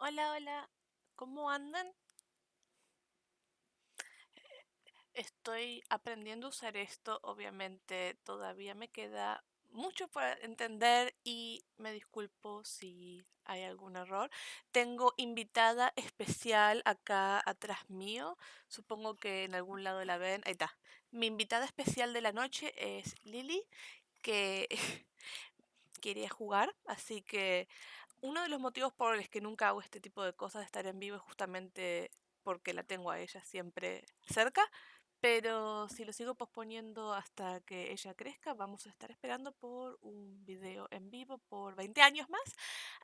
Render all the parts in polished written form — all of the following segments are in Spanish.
Hola, hola, ¿cómo andan? Estoy aprendiendo a usar esto, obviamente todavía me queda mucho para entender y me disculpo si hay algún error. Tengo invitada especial acá atrás mío, supongo que en algún lado la ven, ahí está. Mi invitada especial de la noche es Lily, que quería jugar, así que uno de los motivos por los que nunca hago este tipo de cosas de estar en vivo es justamente porque la tengo a ella siempre cerca, pero si lo sigo posponiendo hasta que ella crezca, vamos a estar esperando por un video en vivo por 20 años más.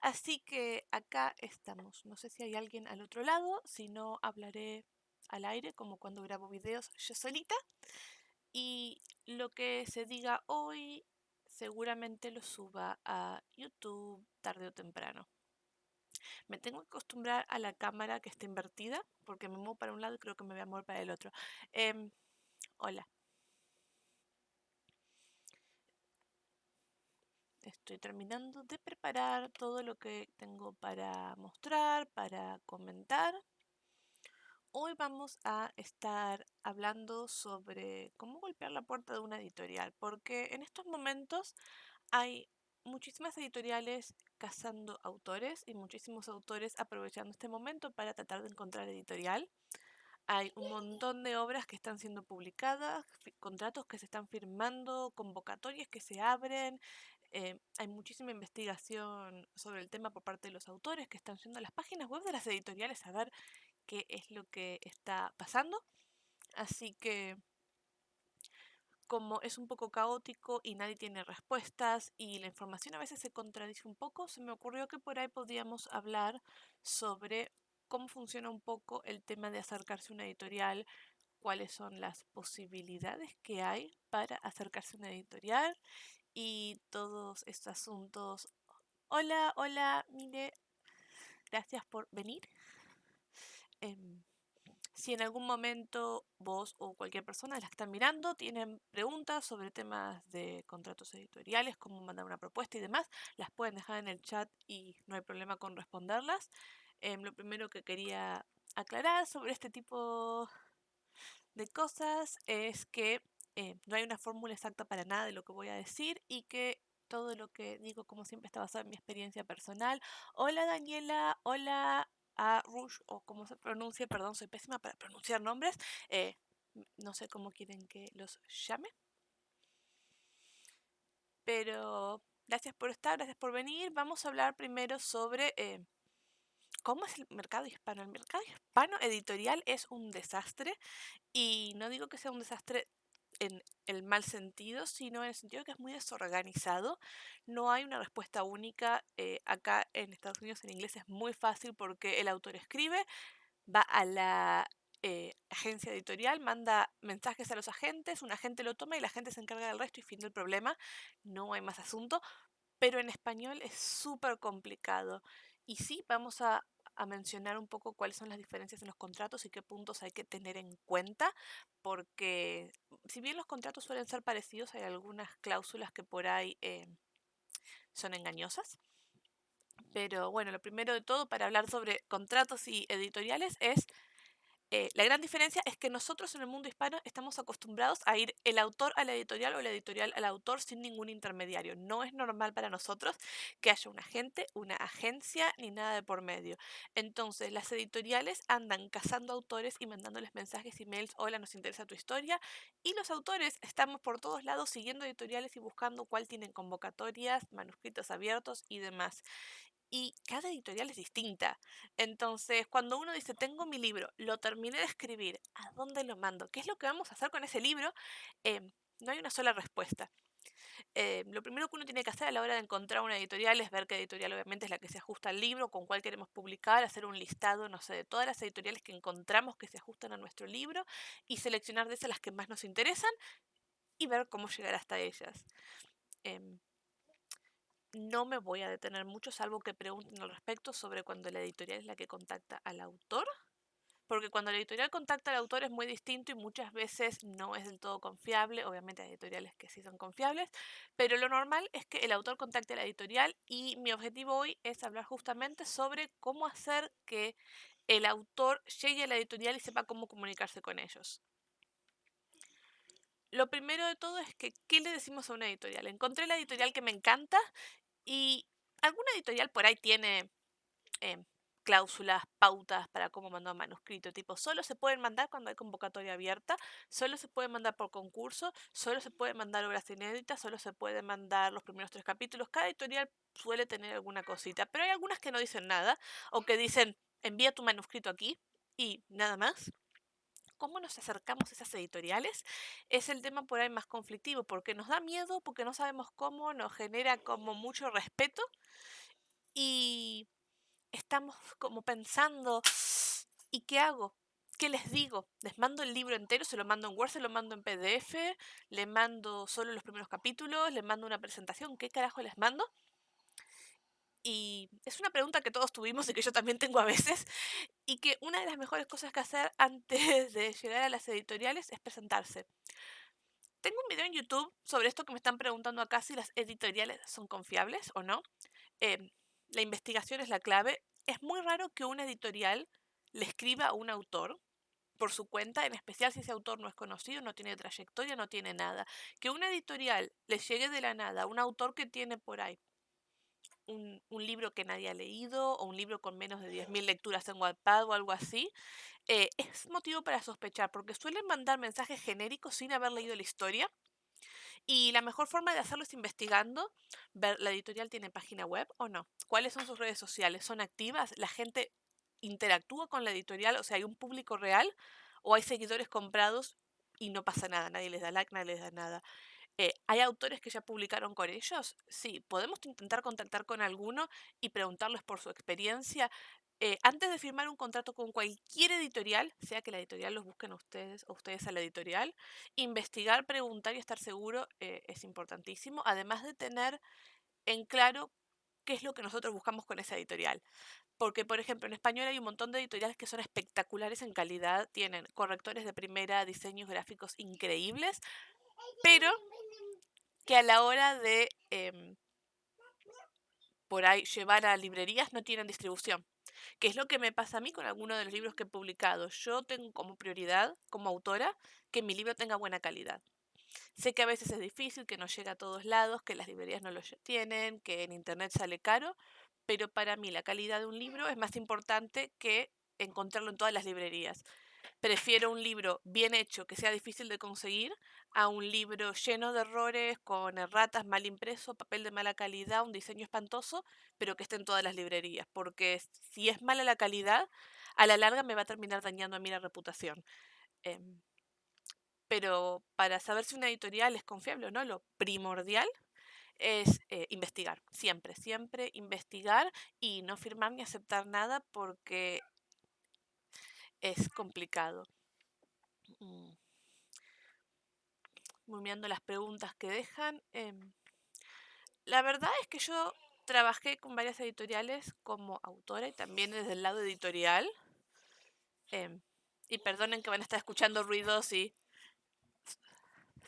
Así que acá estamos. No sé si hay alguien al otro lado, si no hablaré al aire como cuando grabo videos yo solita. Y lo que se diga hoy seguramente lo suba a YouTube tarde o temprano. Me tengo que acostumbrar a la cámara que está invertida porque me muevo para un lado y creo que me voy a mover para el otro. Em, Hola, estoy terminando de preparar todo lo que tengo para mostrar, para comentar. Hoy vamos a estar hablando sobre cómo golpear la puerta de una editorial, porque en estos momentos hay muchísimas editoriales cazando autores y muchísimos autores aprovechando este momento para tratar de encontrar editorial. Hay un montón de obras que están siendo publicadas, contratos que se están firmando, convocatorias que se abren. Hay muchísima investigación sobre el tema por parte de los autores que están yendo a las páginas web de las editoriales a ver qué es lo que está pasando. Así que como es un poco caótico y nadie tiene respuestas y la información a veces se contradice un poco, se me ocurrió que por ahí podíamos hablar sobre cómo funciona un poco el tema de acercarse a una editorial, cuáles son las posibilidades que hay para acercarse a una editorial y todos estos asuntos. Hola, hola, mire, gracias por venir. Em, Si en algún momento vos o cualquier persona de las que están mirando tienen preguntas sobre temas de contratos editoriales, cómo mandar una propuesta y demás, las pueden dejar en el chat y no hay problema con responderlas. Lo primero que quería aclarar sobre este tipo de cosas es que no hay una fórmula exacta para nada de lo que voy a decir y que todo lo que digo, como siempre, está basado en mi experiencia personal. Hola Daniela, hola a Rush, o como se pronuncia, perdón, soy pésima para pronunciar nombres. eh, no sé cómo quieren que los llame, pero gracias por estar, gracias por venir. Vamos a hablar primero sobre cómo es el mercado hispano. El mercado hispano editorial es un desastre. Y no digo que sea un desastre en el mal sentido, sino en el sentido que es muy desorganizado. No hay una respuesta única. Acá en Estados Unidos en inglés es muy fácil porque el autor escribe, va a la agencia editorial, manda mensajes a los agentes, un agente lo toma y la gente se encarga del resto y fin del problema. No hay más asunto, pero en español es súper complicado. Y sí, vamos a mencionar un poco cuáles son las diferencias en los contratos y qué puntos hay que tener en cuenta, porque si bien los contratos suelen ser parecidos, hay algunas cláusulas que por ahí son engañosas. Pero bueno, lo primero de todo para hablar sobre contratos y editoriales es la gran diferencia es que nosotros en el mundo hispano estamos acostumbrados a ir el autor a la editorial o la editorial al autor sin ningún intermediario. No es normal para nosotros que haya un agente, una agencia ni nada de por medio. Entonces, las editoriales andan cazando autores y mandándoles mensajes, emails, hola, nos interesa tu historia. Y los autores estamos por todos lados siguiendo editoriales y buscando cuál tienen convocatorias, manuscritos abiertos y demás, y cada editorial es distinta. Entonces, cuando uno dice, tengo mi libro, lo terminé de escribir, ¿a dónde lo mando? ¿Qué es lo que vamos a hacer con ese libro? No hay una sola respuesta. Lo primero que uno tiene que hacer a la hora de encontrar una editorial es ver qué editorial obviamente es la que se ajusta al libro, con cuál queremos publicar, hacer un listado, no sé, de todas las editoriales que encontramos que se ajustan a nuestro libro y seleccionar de esas las que más nos interesan y ver cómo llegar hasta ellas. Em, No me voy a detener mucho, salvo que pregunten al respecto sobre cuando la editorial es la que contacta al autor. porque cuando la editorial contacta al autor es muy distinto y muchas veces no es del todo confiable. Obviamente hay editoriales que sí son confiables, pero lo normal es que el autor contacte a la editorial y mi objetivo hoy es hablar justamente sobre cómo hacer que el autor llegue a la editorial y sepa cómo comunicarse con ellos. Lo primero de todo es que, ¿qué le decimos a una editorial? Encontré la editorial que me encanta y alguna editorial por ahí tiene em, cláusulas, pautas para cómo mandar manuscrito, tipo, solo se pueden mandar cuando hay convocatoria abierta, solo se puede mandar por concurso, solo se puede mandar obras inéditas, solo se puede mandar los primeros 3 capítulos. Cada editorial suele tener alguna cosita, pero hay algunas que no dicen nada o que dicen, envía tu manuscrito aquí y nada más. ¿Cómo nos acercamos a esas editoriales? Es el tema por ahí más conflictivo, porque nos da miedo, porque no sabemos cómo, nos genera como mucho respeto y estamos como pensando, ¿y qué hago? ¿Qué les digo? ¿Les mando el libro entero? ¿Se lo mando en Word? ¿Se lo mando en PDF? ¿Le mando solo los primeros capítulos? ¿Le mando una presentación? ¿Qué carajo les mando? Y es una pregunta que todos tuvimos y que yo también tengo a veces, y que una de las mejores cosas que hacer antes de llegar a las editoriales es presentarse. Tengo un video en YouTube sobre esto que me están preguntando acá, si las editoriales son confiables o no. Em, la investigación es la clave. Es muy raro que una editorial le escriba a un autor por su cuenta, en especial si ese autor no es conocido, no tiene trayectoria, no tiene nada. Que una editorial le llegue de la nada a un autor que tiene por ahí un libro que nadie ha leído o un libro con menos de 10.000 lecturas en Wattpad o algo así, es motivo para sospechar, porque suelen mandar mensajes genéricos sin haber leído la historia. Y la mejor forma de hacerlo es investigando, ver la editorial tiene página web o no, cuáles son sus redes sociales, son activas, la gente interactúa con la editorial, o sea, hay un público real o hay seguidores comprados y no pasa nada, nadie les da like, nadie les da nada. ¿Hay autores que ya publicaron con ellos? Sí, podemos intentar contactar con alguno y preguntarles por su experiencia. Antes de firmar un contrato con cualquier editorial, sea que la editorial los busquen a ustedes o ustedes a la editorial, investigar, preguntar y estar seguro es importantísimo, además de tener en claro qué es lo que nosotros buscamos con esa editorial. Porque, por ejemplo, en español hay un montón de editoriales que son espectaculares en calidad, tienen correctores de primera, diseños gráficos increíbles, pero que a la hora de por ahí llevar a librerías no tienen distribución, que es lo que me pasa a mí con algunos de los libros que he publicado. Yo tengo como prioridad, como autora, que mi libro tenga buena calidad. Sé que a veces es difícil, que no llega a todos lados, que las librerías no lo tienen, que en internet sale caro, pero para mí la calidad de un libro es más importante que encontrarlo en todas las librerías. Prefiero un libro bien hecho, que sea difícil de conseguir, a un libro lleno de errores, con erratas, mal impreso, papel de mala calidad, un diseño espantoso, pero que esté en todas las librerías. Porque si es mala la calidad, a la larga me va a terminar dañando a mí la reputación. Em, pero para saber si una editorial es confiable o no, lo primordial es investigar. Siempre, siempre investigar y no firmar ni aceptar nada porque es complicado. Mm. Mirando las preguntas que dejan. La verdad es que yo trabajé con varias editoriales como autora y también desde el lado editorial. em, y perdonen que van a estar escuchando ruidos y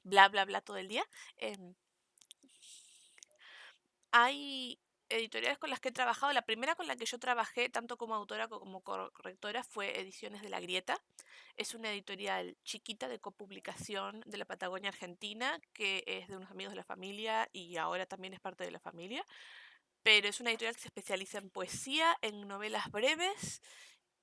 bla, bla, bla todo el día. em, Hay editoriales con las que he trabajado. La primera con la que yo trabajé, tanto como autora como correctora, fue Ediciones de la Grieta. Es una editorial chiquita de copublicación de la Patagonia Argentina, que es de unos amigos de la familia y ahora también es parte de la familia. Pero es una editorial que se especializa en poesía, en novelas breves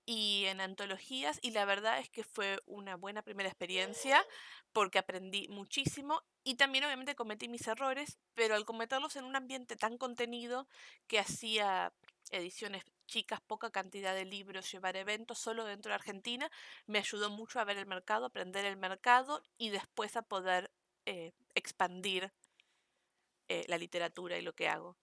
y en antologías, y la verdad es que fue una buena primera experiencia porque aprendí muchísimo y también obviamente cometí mis errores, pero al cometerlos en un ambiente tan contenido que hacía ediciones chicas, poca cantidad de libros, llevar eventos solo dentro de Argentina, me ayudó mucho a ver el mercado, aprender el mercado y después a poder expandir la literatura y lo que hago.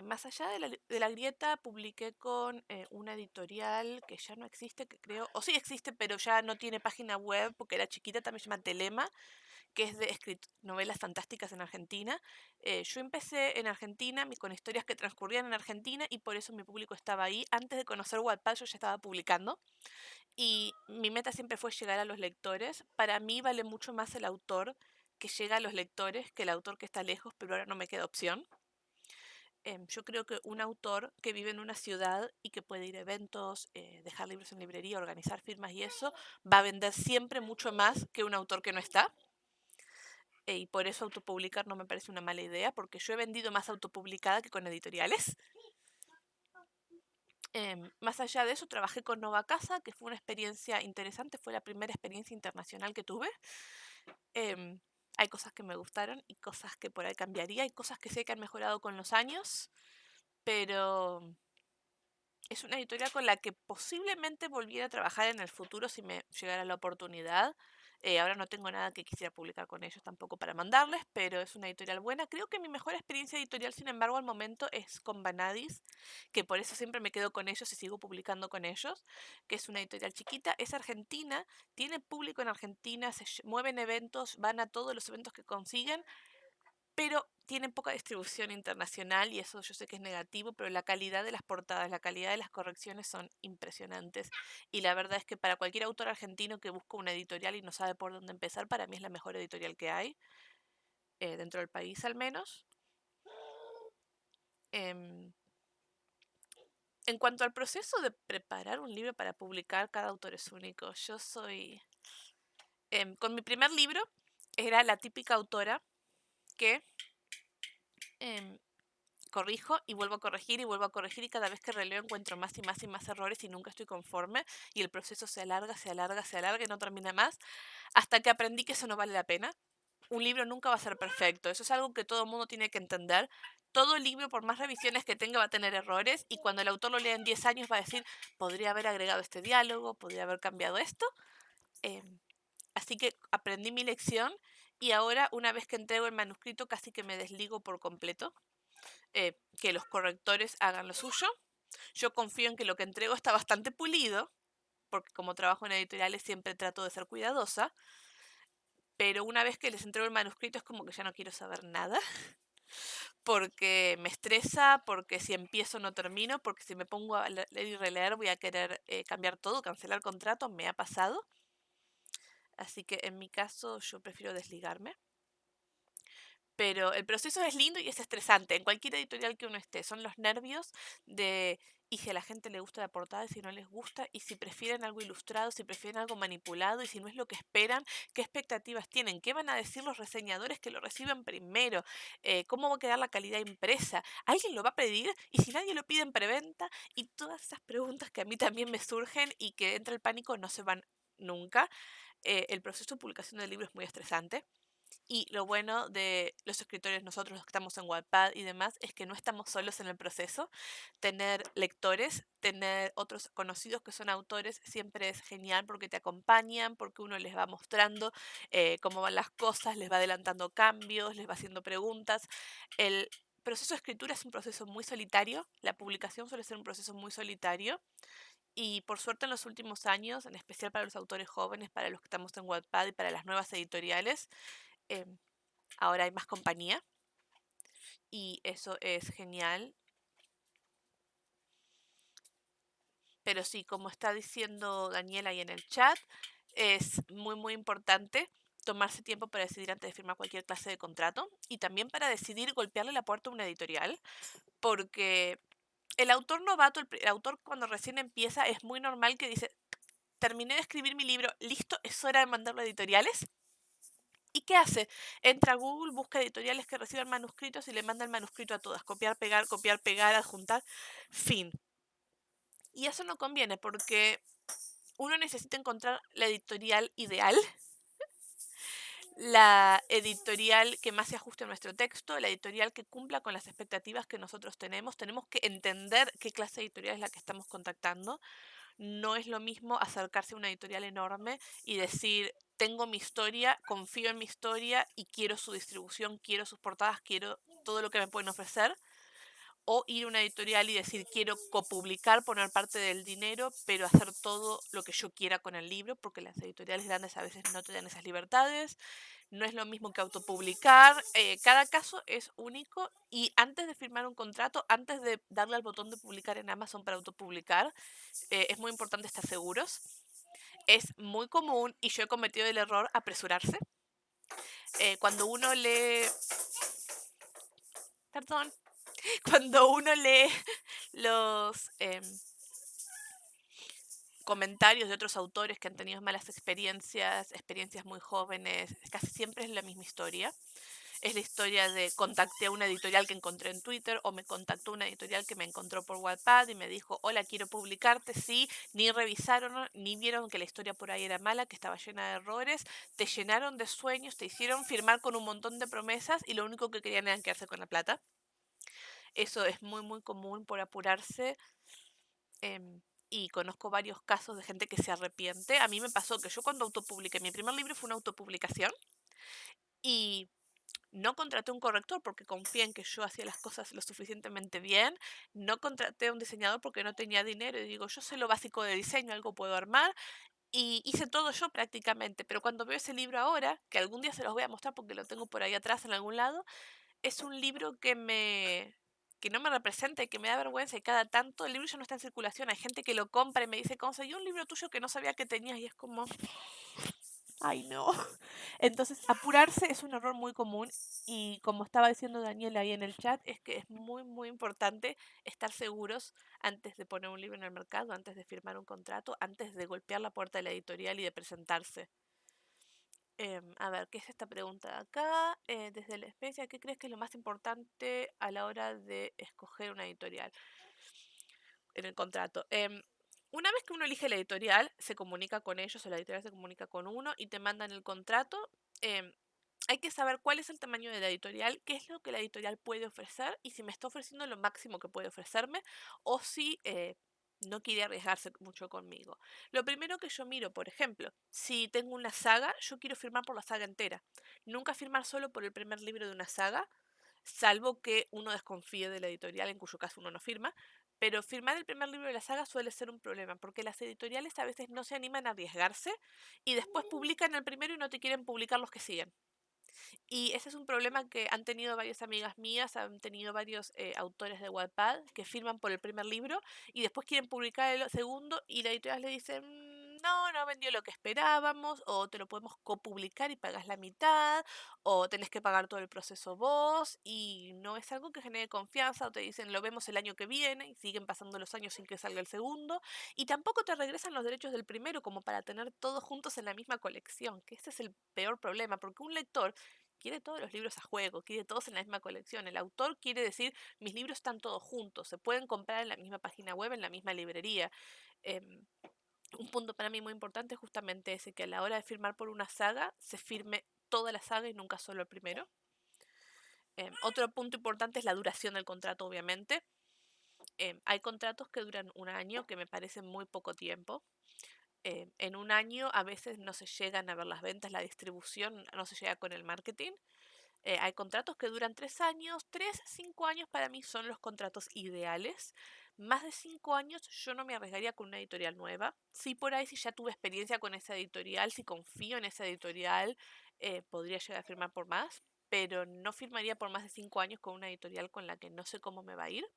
Más allá de la grieta, publiqué con una editorial que ya no existe, que creo, o sí existe, pero ya no tiene página web porque era chiquita, también se llama Telema, que es de novelas fantásticas en Argentina. Yo empecé en Argentina con historias que transcurrían en Argentina y por eso mi público estaba ahí. Antes de conocer Wattpad yo ya estaba publicando y mi meta siempre fue llegar a los lectores. Para mí vale mucho más el autor que llega a los lectores que el autor que está lejos, pero ahora no me queda opción. Yo creo que un autor que vive en una ciudad y que puede ir a eventos, dejar libros en librería, organizar firmas y eso, va a vender siempre mucho más que un autor que no está. Y por eso autopublicar no me parece una mala idea, porque yo he vendido más autopublicada que con editoriales. Más allá de eso, trabajé con Nova Casa, que fue una experiencia interesante, fue la primera experiencia internacional que tuve. Em, Hay cosas que me gustaron y cosas que por ahí cambiaría, hay cosas que sé que han mejorado con los años, pero es una editorial con la que posiblemente volviera a trabajar en el futuro si me llegara la oportunidad. Ahora no tengo nada que quisiera publicar con ellos tampoco para mandarles, pero es una editorial buena. Creo que mi mejor experiencia editorial, sin embargo, al momento es con Vanadis, que por eso siempre me quedo con ellos y sigo publicando con ellos, que es una editorial chiquita, es argentina, tiene público en Argentina, mueven eventos, van a todos los eventos que consiguen, pero tienen poca distribución internacional y eso yo sé que es negativo, pero la calidad de las portadas, la calidad de las correcciones son impresionantes. Y la verdad es que para cualquier autor argentino que busca una editorial y no sabe por dónde empezar, para mí es la mejor editorial que hay, dentro del país al menos. Em, en cuanto al proceso de preparar un libro para publicar, cada autor es único. Yo soy... con mi primer libro era la típica autora que... em, corrijo y vuelvo a corregir y vuelvo a corregir y cada vez que releo encuentro más y más y más errores y nunca estoy conforme y el proceso se alarga, se alarga, se alarga y no termina más hasta que aprendí que eso no vale la pena. Un libro nunca va a ser perfecto, eso es algo que todo el mundo tiene que entender. Todo libro, por más revisiones que tenga, va a tener errores y cuando el autor lo lea en 10 años va a decir, podría haber agregado este diálogo, podría haber cambiado esto. Em, Así que aprendí mi lección y ahora una vez que entrego el manuscrito casi que me desligo por completo, que los correctores hagan lo suyo. Yo confío en que lo que entrego está bastante pulido, porque como trabajo en editoriales siempre trato de ser cuidadosa, pero una vez que les entrego el manuscrito es como que ya no quiero saber nada, porque me estresa, porque si empiezo no termino, porque si me pongo a leer y releer voy a querer cambiar todo, cancelar contrato, me ha pasado. Así que en mi caso yo prefiero desligarme. Pero el proceso es lindo y es estresante. En cualquier editorial que uno esté, son los nervios de, y si a la gente le gusta la portada y si no les gusta, y si prefieren algo ilustrado, si prefieren algo manipulado, y si no es lo que esperan, qué expectativas tienen, qué van a decir los reseñadores que lo reciben primero, cómo va a quedar la calidad impresa, alguien lo va a pedir, y si nadie lo pide en preventa, y todas esas preguntas que a mí también me surgen y que entra el pánico no se van nunca. El proceso de publicación del libro es muy estresante. Y lo bueno de los escritores, nosotros los que estamos en Wattpad y demás, es que no estamos solos en el proceso. Tener lectores, tener otros conocidos que son autores, siempre es genial porque te acompañan, porque uno les va mostrando cómo van las cosas, les va adelantando cambios, les va haciendo preguntas. El proceso de escritura es un proceso muy solitario, la publicación suele ser un proceso muy solitario. Y por suerte en los últimos años, en especial para los autores jóvenes, para los que estamos en Wattpad y para las nuevas editoriales, em, ahora hay más compañía y eso es genial. Pero sí, como está diciendo Daniela ahí en el chat, es muy, muy importante tomarse tiempo para decidir antes de firmar cualquier clase de contrato y también para decidir golpearle la puerta a una editorial, porque el autor novato, el autor cuando recién empieza, es muy normal que dice, terminé de escribir mi libro, listo, es hora de mandarlo a editoriales. ¿Y qué hace? Entra a Google, busca editoriales que reciban manuscritos y le manda el manuscrito a todas. Copiar, pegar, adjuntar, fin. Y eso no conviene porque uno necesita encontrar la editorial ideal, la editorial que más se ajuste a nuestro texto, la editorial que cumpla con las expectativas que nosotros tenemos. Tenemos que entender qué clase de editorial es la que estamos contactando. No es lo mismo acercarse a una editorial enorme y decir, tengo mi historia, confío en mi historia y quiero su distribución, quiero sus portadas, quiero todo lo que me pueden ofrecer. O ir a una editorial y decir, quiero copublicar, poner parte del dinero, pero hacer todo lo que yo quiera con el libro, porque las editoriales grandes a veces no te dan esas libertades. No es lo mismo que autopublicar. Cada caso es único y antes de firmar un contrato, antes de darle al botón de publicar en Amazon para autopublicar, es muy importante estar seguros. es muy común y yo he cometido el error apresurarse. Cuando uno lee, perdón, cuando uno lee los comentarios de otros autores que han tenido malas experiencias, experiencias muy jóvenes, casi siempre es la misma historia. Es la historia de contacté a una editorial que encontré en Twitter o me contactó una editorial que me encontró por Wattpad y me dijo, hola, quiero publicarte, sí, ni revisaron, ni vieron que la historia por ahí era mala, que estaba llena de errores, te llenaron de sueños, te hicieron firmar con un montón de promesas y lo único que querían era quedarse con la plata. Eso es muy, muy común por apurarse. Y conozco varios casos de gente que se arrepiente. A mí me pasó que yo cuando autopubliqué, mi primer libro fue una autopublicación y no contraté un corrector porque confié en que yo hacía las cosas lo suficientemente bien. No contraté a un diseñador porque no tenía dinero. Y digo, yo sé lo básico de diseño, algo puedo armar. Y hice todo yo prácticamente. Pero cuando veo ese libro ahora, que algún día se los voy a mostrar porque lo tengo por ahí atrás en algún lado, es un libro que no me representa y que me da vergüenza y cada tanto el libro ya no está en circulación. Hay gente que lo compra y me dice, conseguí un libro tuyo que no sabía que tenías y es como, ay no. Entonces, apurarse es un error muy común y como estaba diciendo Daniel ahí en el chat, es que es muy, muy importante estar seguros antes de poner un libro en el mercado, antes de firmar un contrato, antes de golpear la puerta de la editorial y de presentarse. A ver, ¿qué es esta pregunta de acá? Desde la experiencia, ¿qué crees que es lo más importante a la hora de escoger una editorial en el contrato? Una vez que uno elige la editorial, se comunica con ellos o la editorial se comunica con uno y te mandan el contrato. em, Hay que saber cuál es el tamaño de la editorial, qué es lo que la editorial puede ofrecer y si me está ofreciendo lo máximo que puede ofrecerme o si no quiere arriesgarse mucho conmigo. Lo primero que yo miro, por ejemplo, si tengo una saga, yo quiero firmar por la saga entera. Nunca firmar solo por el primer libro de una saga, salvo que uno desconfíe de la editorial, en cuyo caso uno no firma. Pero firmar el primer libro de la saga suele ser un problema, porque las editoriales a veces no se animan a arriesgarse y después publican el primero y no te quieren publicar los que siguen. Y ese es un problema que han tenido varias amigas mías, han tenido varios autores de Wattpad que firman por el primer libro y después quieren publicar el segundo y la editorial le dice, no, no vendió lo que esperábamos, o te lo podemos copublicar y pagas la mitad, o tenés que pagar todo el proceso vos, y no es algo que genere confianza, o te dicen, lo vemos el año que viene, y siguen pasando los años sin que salga el segundo, y tampoco te regresan los derechos del primero como para tener todos juntos en la misma colección, que ese es el peor problema, porque un lector quiere todos los libros a juego, quiere todos en la misma colección. El autor quiere decir, mis libros están todos juntos, se pueden comprar en la misma página web, en la misma librería. Em, un punto para mí muy importante es justamente ese, que a la hora de firmar por una saga, se firme toda la saga y nunca solo el primero. Otro punto importante es la duración del contrato, obviamente. Hay contratos que duran un año, que me parece muy poco tiempo. En un año a veces no se llegan a ver las ventas, la distribución, no se llega con el marketing. Hay contratos que duran 3 años, 5 años para mí son los contratos ideales. Más de 5 años yo no me arriesgaría con una editorial nueva. Sí, por ahí si ya tuve experiencia con esa editorial, si confío en esa editorial, podría llegar a firmar por más, pero no firmaría por más de 5 años con una editorial con la que no sé cómo me va a ir.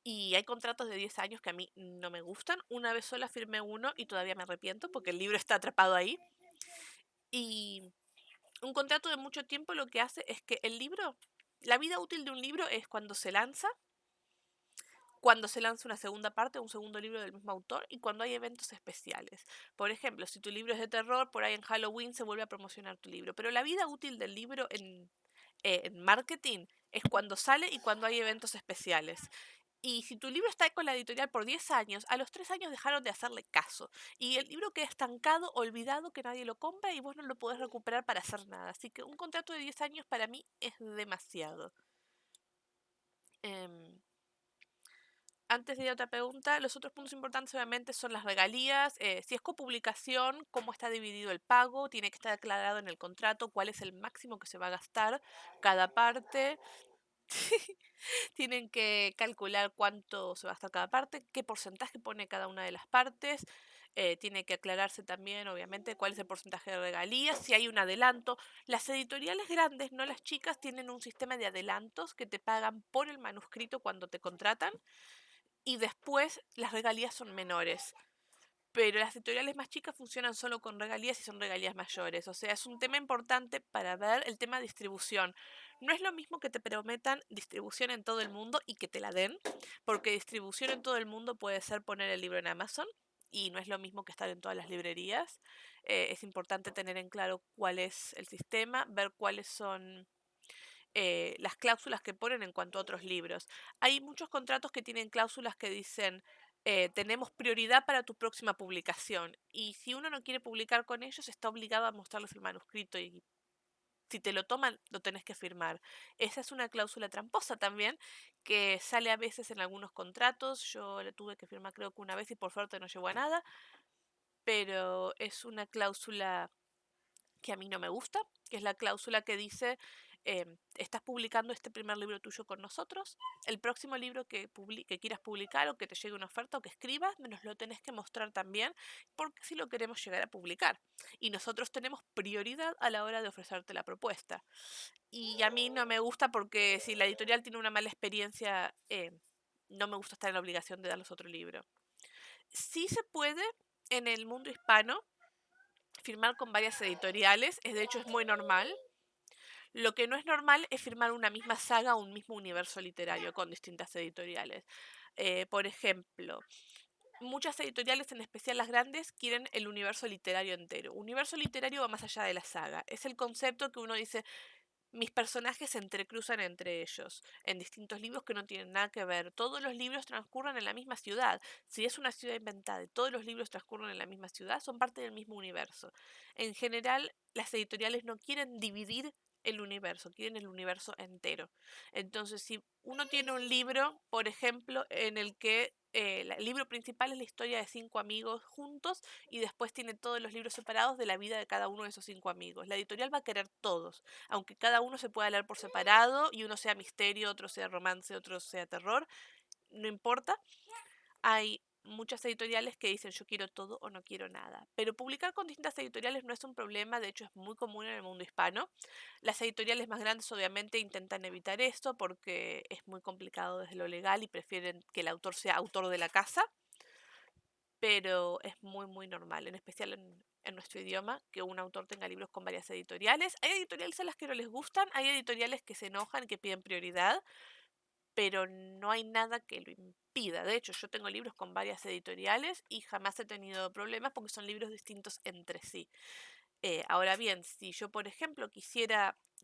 Y hay contratos de 10 años que a mí no me gustan. Una vez sola firmé uno y todavía me arrepiento porque el libro está atrapado ahí. Y un contrato de mucho tiempo lo que hace es que el libro, la vida útil de un libro es cuando se lanza una segunda parte, un segundo libro del mismo autor y cuando hay eventos especiales. Por ejemplo, si tu libro es de terror, por ahí en Halloween se vuelve a promocionar tu libro. Pero la vida útil del libro en marketing es cuando sale y cuando hay eventos especiales. Y si tu libro está con la editorial por 10 años, a los 3 años dejaron de hacerle caso. Y el libro queda estancado, olvidado, que nadie lo compra y vos no lo podés recuperar para hacer nada. Así que un contrato de 10 años para mí es demasiado. Em, Antes de ir a otra pregunta, los otros puntos importantes obviamente son las regalías. Si es copublicación, cómo está dividido el pago, tiene que estar aclarado en el contrato cuál es el máximo que se va a gastar cada parte. Tienen que calcular cuánto se va a gastar cada parte, qué porcentaje pone cada una de las partes. Tiene que aclararse también, obviamente, cuál es el porcentaje de regalías, si hay un adelanto. Las editoriales grandes, no las chicas, tienen un sistema de adelantos que te pagan por el manuscrito cuando te contratan y después las regalías son menores. pero las editoriales más chicas funcionan solo con regalías y son regalías mayores. O sea, es un tema importante para ver el tema de distribución. No es lo mismo que te prometan distribución en todo el mundo y que te la den, porque distribución en todo el mundo puede ser poner el libro en Amazon y no es lo mismo que estar en todas las librerías. Es importante tener en claro cuál es el sistema, ver cuáles son las cláusulas que ponen en cuanto a otros libros. Hay muchos contratos que tienen cláusulas que dicen tenemos prioridad para tu próxima publicación y si uno no quiere publicar con ellos está obligado a mostrarles el manuscrito y si te lo toman lo tenés que firmar. Esa es una cláusula tramposa también que sale a veces en algunos contratos. Yo la tuve que firmar creo que una vez y por suerte no llegó a nada, pero es una cláusula que a mí no me gusta, que es la cláusula que dice, estás publicando este primer libro tuyo con nosotros, el próximo libro que quieras publicar o que te llegue una oferta o que escribas, nos lo tenés que mostrar también, porque si lo queremos llegar a publicar. Y nosotros tenemos prioridad a la hora de ofrecerte la propuesta. Y a mí no me gusta porque si la editorial tiene una mala experiencia, no me gusta estar en la obligación de darles otro libro. Sí se puede en el mundo hispano firmar con varias editoriales, de hecho es muy normal. Lo que no es normal es firmar una misma saga o un mismo universo literario con distintas editoriales. Por ejemplo, muchas editoriales, en especial las grandes, quieren el universo literario entero. Universo literario va más allá de la saga. Es el concepto que uno dice, mis personajes se entrecruzan entre ellos, en distintos libros que no tienen nada que ver. Todos los libros transcurren en la misma ciudad. Si es una ciudad inventada y todos los libros transcurren en la misma ciudad, son parte del mismo universo. En general, las editoriales no quieren dividir el universo, quieren el universo entero. Entonces, si uno tiene un libro, por ejemplo, en el que el libro principal es la historia de 5 amigos juntos y después tiene todos los libros separados de la vida de cada uno de esos 5 amigos. La editorial va a querer todos, aunque cada uno se pueda leer por separado y uno sea misterio, otro sea romance, otro sea terror, no importa. Hay muchas editoriales que dicen yo quiero todo o no quiero nada. Pero publicar con distintas editoriales no es un problema, de hecho es muy común en el mundo hispano. Las editoriales más grandes obviamente intentan evitar esto porque es muy complicado desde lo legal y prefieren que el autor sea autor de la casa, pero es muy muy normal, en especial en nuestro idioma, que un autor tenga libros con varias editoriales. Hay editoriales a las que no les gustan, hay editoriales que se enojan y que piden prioridad, pero no hay nada que lo impida. De hecho, yo tengo libros con varias editoriales y jamás he tenido problemas porque son libros distintos entre sí. Ahora bien, si yo, por ejemplo,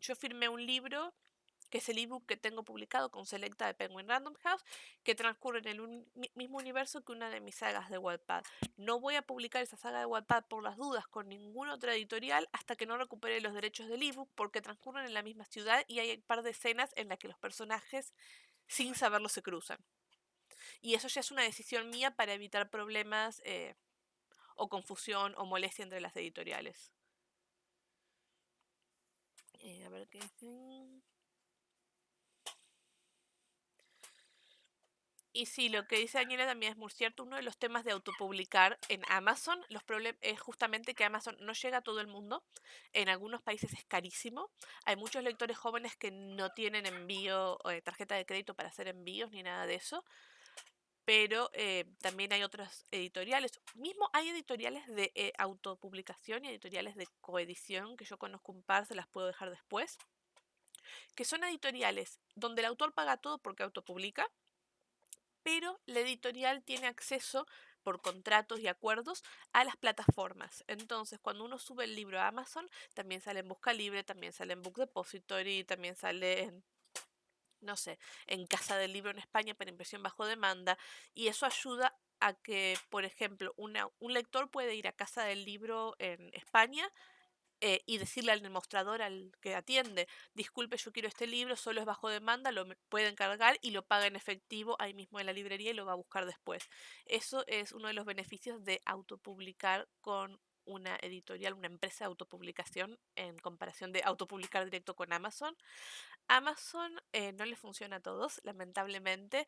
yo firmé un libro que es el ebook que tengo publicado con Selecta de Penguin Random House, que transcurre en el mismo universo que una de mis sagas de Wattpad. No voy a publicar esa saga de Wattpad por las dudas con ninguna otra editorial hasta que no recupere los derechos del ebook, porque transcurren en la misma ciudad y hay un par de escenas en las que los personajes, sin saberlo, se cruzan. Y eso ya es una decisión mía para evitar problemas o confusión o molestia entre las editoriales. A ver qué dicen. Y sí, lo que dice Daniela también es muy cierto. Uno de los temas de autopublicar en Amazon, es justamente que Amazon no llega a todo el mundo. En algunos países es carísimo. Hay muchos lectores jóvenes que no tienen envío o tarjeta de crédito para hacer envíos ni nada de eso. Pero también hay otras editoriales. Mismo hay editoriales de autopublicación y editoriales de coedición, que yo conozco un par, se las puedo dejar después, que son editoriales donde el autor paga todo porque autopublica, pero la editorial tiene acceso por contratos y acuerdos a las plataformas. Entonces, cuando uno sube el libro a Amazon, también sale en Busca Libre, también sale en Book Depository, también sale en, no sé, en Casa del Libro en España para impresión bajo demanda, y eso ayuda a que, por ejemplo, un lector puede ir a Casa del Libro en España y decirle al demostrador al que atiende, disculpe, yo quiero este libro, solo es bajo demanda, puede encargar y lo paga en efectivo ahí mismo en la librería y lo va a buscar después. Eso es uno de los beneficios de autopublicar con una editorial, una empresa de autopublicación en comparación de autopublicar directo con Amazon. Amazon no le funciona a todos, lamentablemente.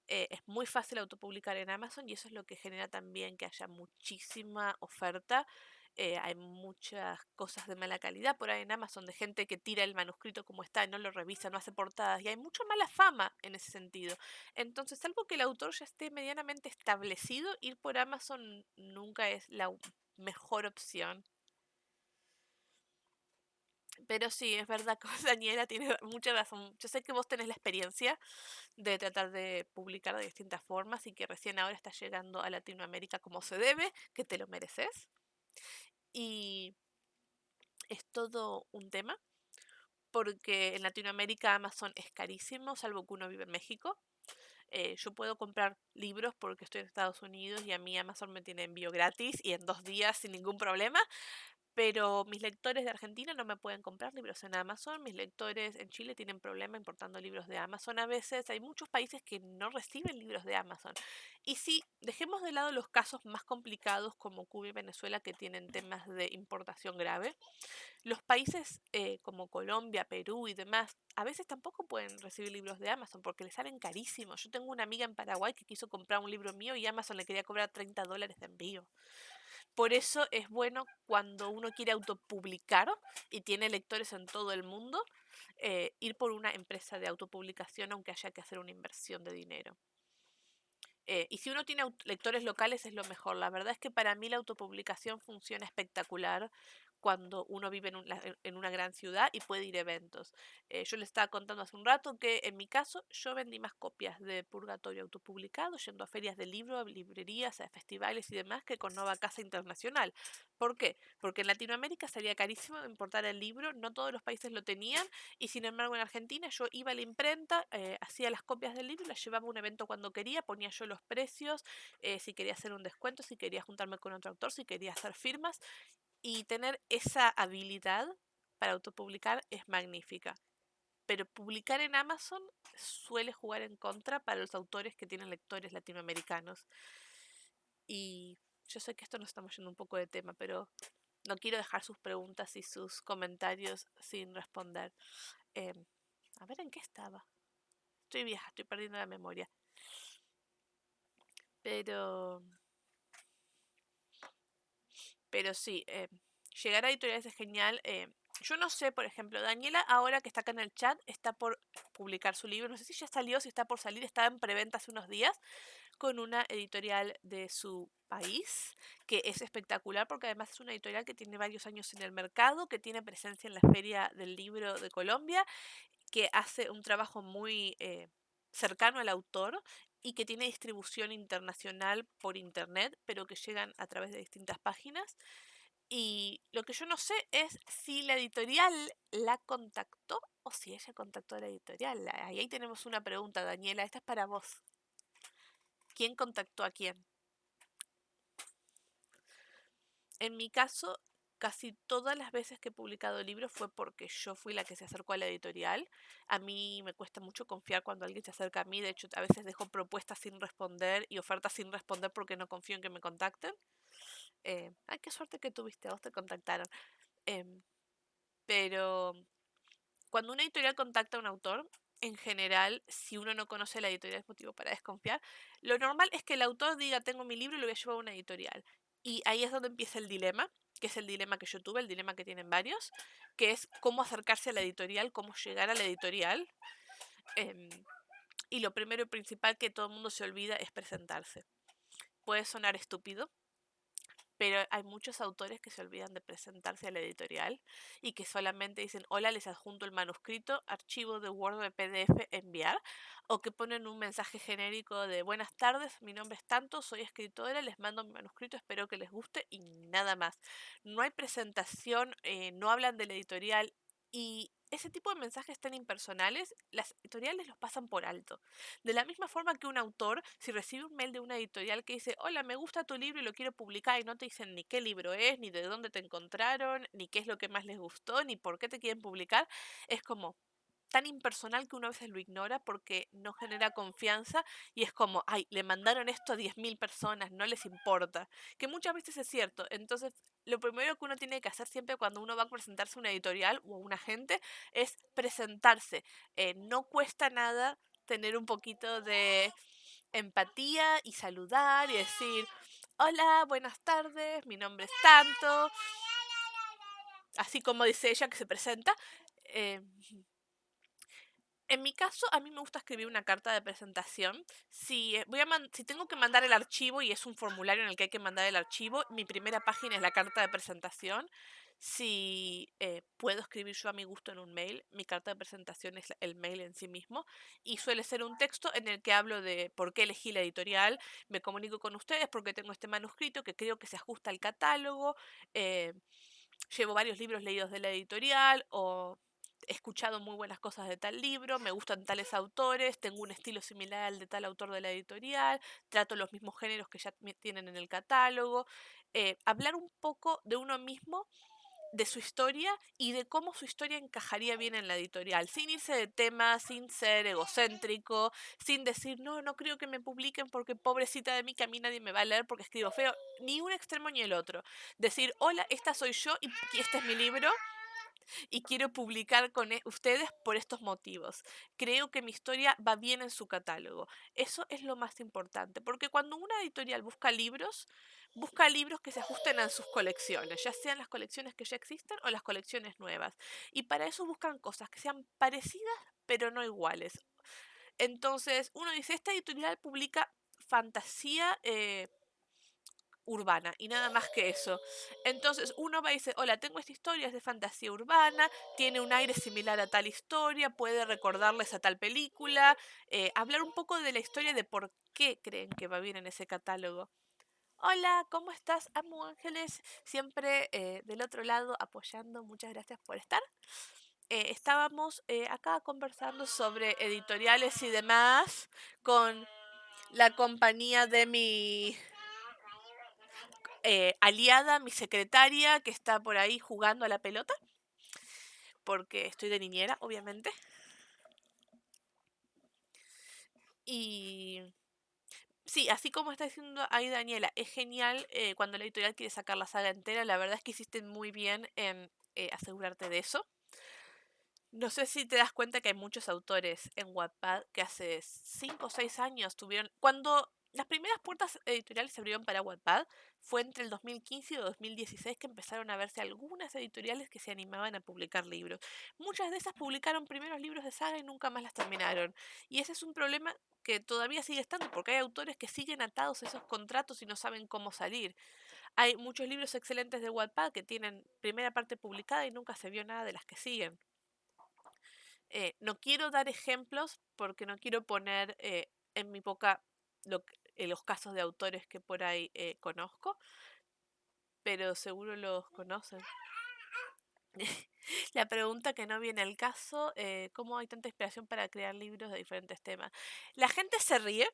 Es muy fácil autopublicar en Amazon y eso es lo que genera también que haya muchísima oferta. hay muchas cosas de mala calidad por ahí en Amazon, de gente que tira el manuscrito como está y no lo revisa, no hace portadas, y hay mucha mala fama en ese sentido. Entonces, salvo que el autor ya esté medianamente establecido, ir por Amazon nunca es la mejor opción. Pero sí, es verdad que Daniela tiene mucha razón. Yo sé que vos tenés la experiencia de tratar de publicar de distintas formas y que recién ahora estás llegando a Latinoamérica como se debe, que te lo mereces. Y es todo un tema, porque en Latinoamérica Amazon es carísimo, salvo que uno vive en México. Yo puedo comprar libros porque estoy en Estados Unidos y a mí Amazon me tiene envío gratis y en 2 días sin ningún problema. Pero mis lectores de Argentina no me pueden comprar libros en Amazon. Mis lectores en Chile tienen problema importando libros de Amazon a veces. Hay muchos países que no reciben libros de Amazon. Y si dejemos de lado los casos más complicados como Cuba y Venezuela que tienen temas de importación grave, los países como Colombia, Perú y demás, a veces tampoco pueden recibir libros de Amazon porque les salen carísimos. Yo tengo una amiga en Paraguay que quiso comprar un libro mío y Amazon le quería cobrar $30 de envío. Por eso es bueno cuando uno quiere autopublicar y tiene lectores en todo el mundo, ir por una empresa de autopublicación aunque haya que hacer una inversión de dinero. Y si uno tiene lectores locales es lo mejor. La verdad es que para mí la autopublicación funciona espectacular cuando uno vive en una gran ciudad y puede ir a eventos. Yo le estaba contando hace un rato que en mi caso yo vendí más copias de Purgatorio autopublicado yendo a ferias de libro, a librerías, a festivales y demás que con Nova Casa Internacional. ¿Por qué? Porque en Latinoamérica salía carísimo importar el libro, no todos los países lo tenían y sin embargo en Argentina yo iba a la imprenta, hacía las copias del libro, las llevaba a un evento cuando quería, ponía yo los precios, si quería hacer un descuento, si quería juntarme con otro autor, si quería hacer firmas. Y tener esa habilidad para autopublicar es magnífica. Pero publicar en Amazon suele jugar en contra para los autores que tienen lectores latinoamericanos. Y yo sé que esto nos estamos yendo un poco de tema, pero no quiero dejar sus preguntas y sus comentarios sin responder. Em, a ver en qué estaba. Estoy vieja, estoy perdiendo la memoria. Pero, pero sí, llegar a editoriales es genial. Yo no sé, por ejemplo, Daniela, ahora que está acá en el chat, está por publicar su libro. No sé si ya salió, si está por salir, estaba en preventa hace unos días con una editorial de su país, que es espectacular porque además es una editorial que tiene varios años en el mercado, que tiene presencia en la Feria del Libro de Colombia, que hace un trabajo muy cercano al autor y que tiene distribución internacional por internet, pero que llegan a través de distintas páginas. Y lo que yo no sé es si la editorial la contactó o si ella contactó a la editorial. Ahí tenemos una pregunta, Daniela. Esta es para vos. ¿Quién contactó a quién? En mi caso, casi todas las veces que he publicado libros fue porque yo fui la que se acercó a la editorial. A mí me cuesta mucho confiar cuando alguien se acerca a mí. De hecho, a veces dejo propuestas sin responder y ofertas sin responder porque no confío en que me contacten. Ay, qué suerte que tuviste, a vos te contactaron. Em, pero cuando una editorial contacta a un autor, en general, si uno no conoce la editorial es motivo para desconfiar. Lo normal es que el autor diga, tengo mi libro y lo voy a llevar a una editorial. Y ahí es donde empieza el dilema, que es el dilema que yo tuve, el dilema que tienen varios, que es cómo acercarse a la editorial, cómo llegar a la editorial. Em, y lo primero y principal que todo el mundo se olvida es presentarse. Puede sonar estúpido, pero hay muchos autores que se olvidan de presentarse a la editorial y que solamente dicen, hola, les adjunto el manuscrito, archivo de Word o de PDF, enviar, o que ponen un mensaje genérico de buenas tardes, mi nombre es tanto, soy escritora, les mando mi manuscrito, espero que les guste y nada más. No hay presentación, no hablan de la editorial y ese tipo de mensajes tan impersonales, las editoriales los pasan por alto. De la misma forma que un autor, si recibe un mail de una editorial que dice, hola, me gusta tu libro y lo quiero publicar y no te dicen ni qué libro es, ni de dónde te encontraron, ni qué es lo que más les gustó, ni por qué te quieren publicar, es como tan impersonal que uno a veces lo ignora porque no genera confianza y es como, ay, le mandaron esto a 10.000 personas, no les importa, que muchas veces es cierto. Entonces, lo primero que uno tiene que hacer siempre cuando uno va a presentarse a una editorial o a un agente es presentarse. No cuesta nada tener un poquito de empatía y saludar y decir, hola, buenas tardes, mi nombre es tanto, así como dice ella que se presenta. Eh, en mi caso, a mí me gusta escribir una carta de presentación. Si tengo que mandar el archivo y es un formulario en el que hay que mandar el archivo, mi primera página es la carta de presentación. Si puedo escribir yo a mi gusto en un mail, mi carta de presentación es el mail en sí mismo y suele ser un texto en el que hablo de por qué elegí la editorial, me comunico con ustedes porque tengo este manuscrito que creo que se ajusta al catálogo, eh, llevo varios libros leídos de la editorial o he escuchado muy buenas cosas de tal libro, me gustan tales autores, tengo un estilo similar al de tal autor de la editorial, trato los mismos géneros que ya tienen en el catálogo. Hablar un poco de uno mismo, de su historia y de cómo su historia encajaría bien en la editorial, sin irse de tema, sin ser egocéntrico, sin decir, no, no creo que me publiquen porque pobrecita de mí que a mí nadie me va a leer porque escribo feo, ni un extremo ni el otro. Decir, hola, esta soy yo y este es mi libro y quiero publicar con ustedes por estos motivos. Creo que mi historia va bien en su catálogo. Eso es lo más importante, porque cuando una editorial busca libros que se ajusten a sus colecciones, ya sean las colecciones que ya existen o las colecciones nuevas. Y para eso buscan cosas que sean parecidas pero no iguales. Entonces, uno dice, esta editorial publica fantasía urbana y nada más que eso. Entonces uno va y dice, hola, tengo esta historia, es de fantasía urbana, tiene un aire similar a tal historia, puede recordarles a tal película, hablar un poco de la historia de por qué creen que va bien en ese catálogo. Hola, ¿cómo estás? Amo Ángeles, siempre del otro lado apoyando, muchas gracias por estar. Estábamos acá conversando sobre editoriales y demás con la compañía de mi aliada, mi secretaria, que está por ahí jugando a la pelota, porque estoy de niñera, obviamente. Y sí, así como está diciendo ahí Daniela, es genial cuando la editorial quiere sacar la saga entera. La verdad es que hiciste muy bien en asegurarte de eso. No sé si te das cuenta que hay muchos autores en Wattpad que hace 5 o 6 años tuvieron... Cuando las primeras puertas editoriales se abrieron para Wattpad, fue entre el 2015 y el 2016 que empezaron a verse algunas editoriales que se animaban a publicar libros. Muchas de esas publicaron primeros libros de saga y nunca más las terminaron. Y ese es un problema que todavía sigue estando, porque hay autores que siguen atados a esos contratos y no saben cómo salir. Hay muchos libros excelentes de Wattpad que tienen primera parte publicada y nunca se vio nada de las que siguen. No quiero dar ejemplos porque no quiero poner en mi boca los casos de autores que por ahí conozco, pero seguro los conocen. La pregunta que no viene al caso, ¿cómo hay tanta inspiración para crear libros de diferentes temas? La gente se ríe,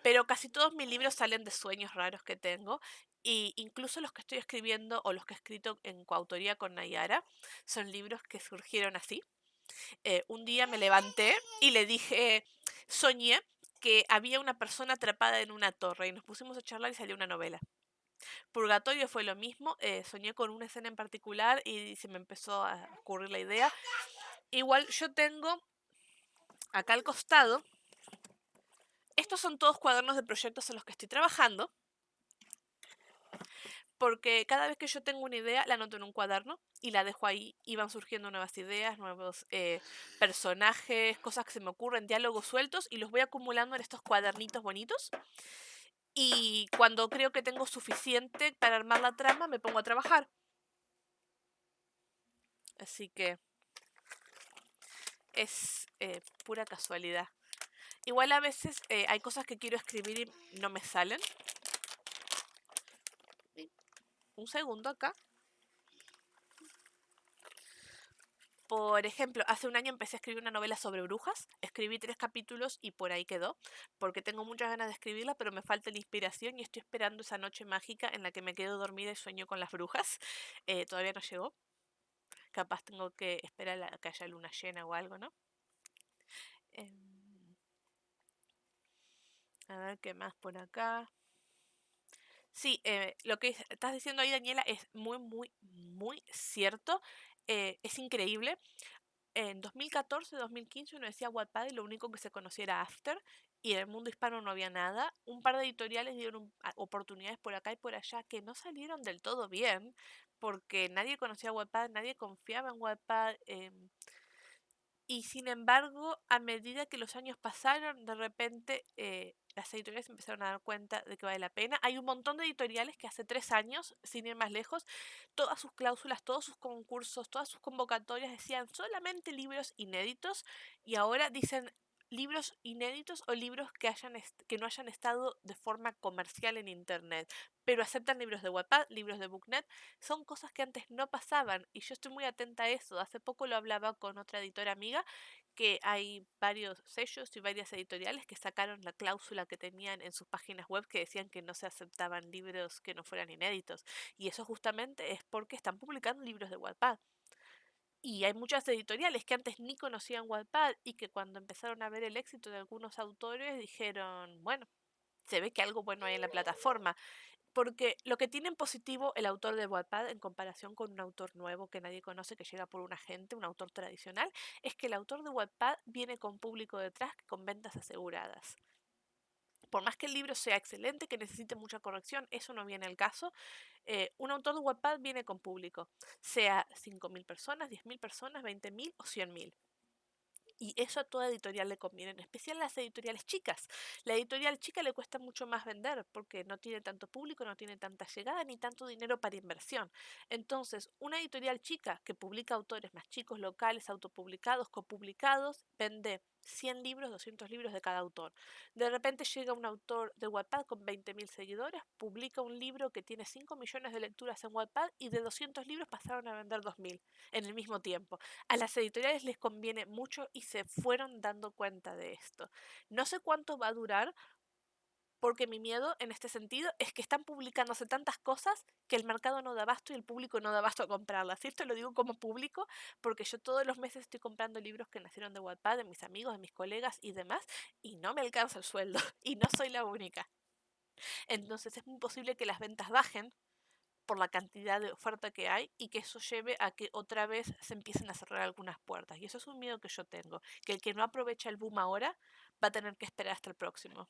pero casi todos mis libros salen de sueños raros que tengo. Y incluso los que estoy escribiendo o los que he escrito en coautoría con Nayara son libros que surgieron así. Un día me levanté y le dije, soñé que había una persona atrapada en una torre y nos pusimos a charlar y salió una novela. Purgatorio fue lo mismo, soñé con una escena en particular y se me empezó a ocurrir la idea. Igual yo tengo acá al costado, estos son todos cuadernos de proyectos en los que estoy trabajando, porque cada vez que yo tengo una idea la anoto en un cuaderno y la dejo ahí y van surgiendo nuevas ideas, nuevos personajes, cosas que se me ocurren, diálogos sueltos y los voy acumulando en estos cuadernitos bonitos y cuando creo que tengo suficiente para armar la trama me pongo a trabajar. Así que es pura casualidad. Igual a veces hay cosas que quiero escribir y no me salen. Un segundo acá. Por ejemplo, hace un año empecé a escribir una novela sobre brujas, escribí 3 capítulos y por ahí quedó, porque tengo muchas ganas de escribirla, pero me falta la inspiración y estoy esperando esa noche mágica en la que me quedo dormida y sueño con las brujas. Todavía no llegó, capaz tengo que esperar a que haya luna llena o algo, ¿no? Em, a ver qué más por acá. Sí, lo que estás diciendo ahí, Daniela, es muy, muy, muy cierto. Es increíble. En 2014, 2015 uno decía Wattpad y lo único que se conocía era After y en el mundo hispano no había nada. Un par de editoriales dieron oportunidades por acá y por allá que no salieron del todo bien, porque nadie conocía Wattpad, nadie confiaba en Wattpad. Y sin embargo, a medida que los años pasaron, de repente las editoriales empezaron a dar cuenta de que vale la pena. Hay un montón de editoriales que hace 3 años, sin ir más lejos, todas sus cláusulas, todos sus concursos, todas sus convocatorias decían solamente libros inéditos y ahora dicen libros inéditos o libros que no hayan estado de forma comercial en internet, pero aceptan libros de Wattpad, libros de Booknet. Son cosas que antes no pasaban y yo estoy muy atenta a eso. Hace poco lo hablaba con otra editora amiga que hay varios sellos y varias editoriales que sacaron la cláusula que tenían en sus páginas web que decían que no se aceptaban libros que no fueran inéditos. Y eso justamente es porque están publicando libros de Wattpad. Y hay muchas editoriales que antes ni conocían Wattpad y que cuando empezaron a ver el éxito de algunos autores dijeron, bueno, se ve que algo bueno hay en la plataforma. Porque lo que tiene en positivo el autor de Wattpad en comparación con un autor nuevo que nadie conoce, que llega por un agente, un autor tradicional, es que el autor de Wattpad viene con público detrás, con ventas aseguradas. Por más que el libro sea excelente, que necesite mucha corrección, eso no viene al caso. Un autor de Wattpad viene con público, sea 5.000 personas, 10.000 personas, 20.000 o 100.000. Y eso a toda editorial le conviene, en especial a las editoriales chicas. La editorial chica le cuesta mucho más vender porque no tiene tanto público, no tiene tanta llegada ni tanto dinero para inversión. Entonces, una editorial chica que publica autores más chicos, locales, autopublicados, copublicados, vende 100 libros, 200 libros de cada autor. De repente llega un autor de Wattpad con 20.000 seguidores, publica un libro que tiene 5 millones de lecturas en Wattpad y de 200 libros pasaron a vender 2.000 en el mismo tiempo. A las editoriales les conviene mucho y se fueron dando cuenta de esto. No sé cuánto va a durar, porque mi miedo en este sentido es que están publicándose tantas cosas que el mercado no da abasto y el público no da abasto a comprarlas. Y esto lo digo como público porque yo todos los meses estoy comprando libros que nacieron de Wattpad, de mis amigos, de mis colegas y demás, y no me alcanza el sueldo, y no soy la única. Entonces es muy posible que las ventas bajen por la cantidad de oferta que hay y que eso lleve a que otra vez se empiecen a cerrar algunas puertas. Y eso es un miedo que yo tengo, que el que no aprovecha el boom ahora va a tener que esperar hasta el próximo.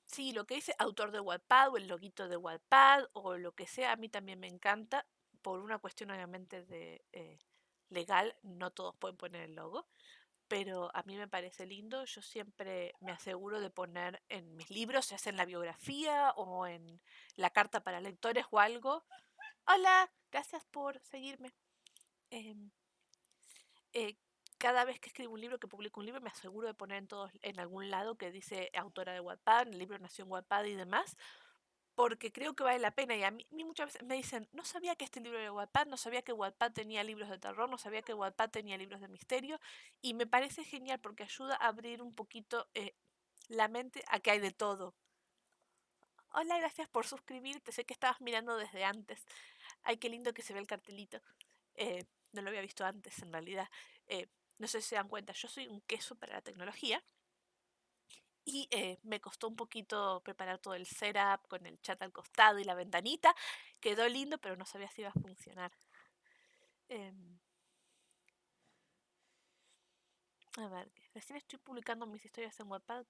Sí, lo que dice autor de Wattpad o el loguito de Wattpad o lo que sea, a mí también me encanta. Por una cuestión obviamente de legal, no todos pueden poner el logo, pero a mí me parece lindo. Yo siempre me aseguro de poner en mis libros, ya sea en la biografía o en la carta para lectores o algo. Hola, gracias por seguirme. Em, eh, cada vez que escribo un libro, que publico un libro, me aseguro de poner en algún lado que dice autora de Wattpad, el libro nació en Wattpad y demás, porque creo que vale la pena. Y a mí muchas veces me dicen, no sabía que este libro era de Wattpad, no sabía que Wattpad tenía libros de terror, no sabía que Wattpad tenía libros de misterio, y me parece genial porque ayuda a abrir un poquito la mente a que hay de todo. Hola, gracias por suscribirte, sé que estabas mirando desde antes. Ay, qué lindo que se ve el cartelito. No lo había visto antes, en realidad. Eh, no sé si se dan cuenta, yo soy un queso para la tecnología y me costó un poquito preparar todo el setup con el chat al costado y la ventanita. Quedó lindo, pero no sabía si iba a funcionar. Em, a ver, recién estoy publicando mis historias en Wattpad.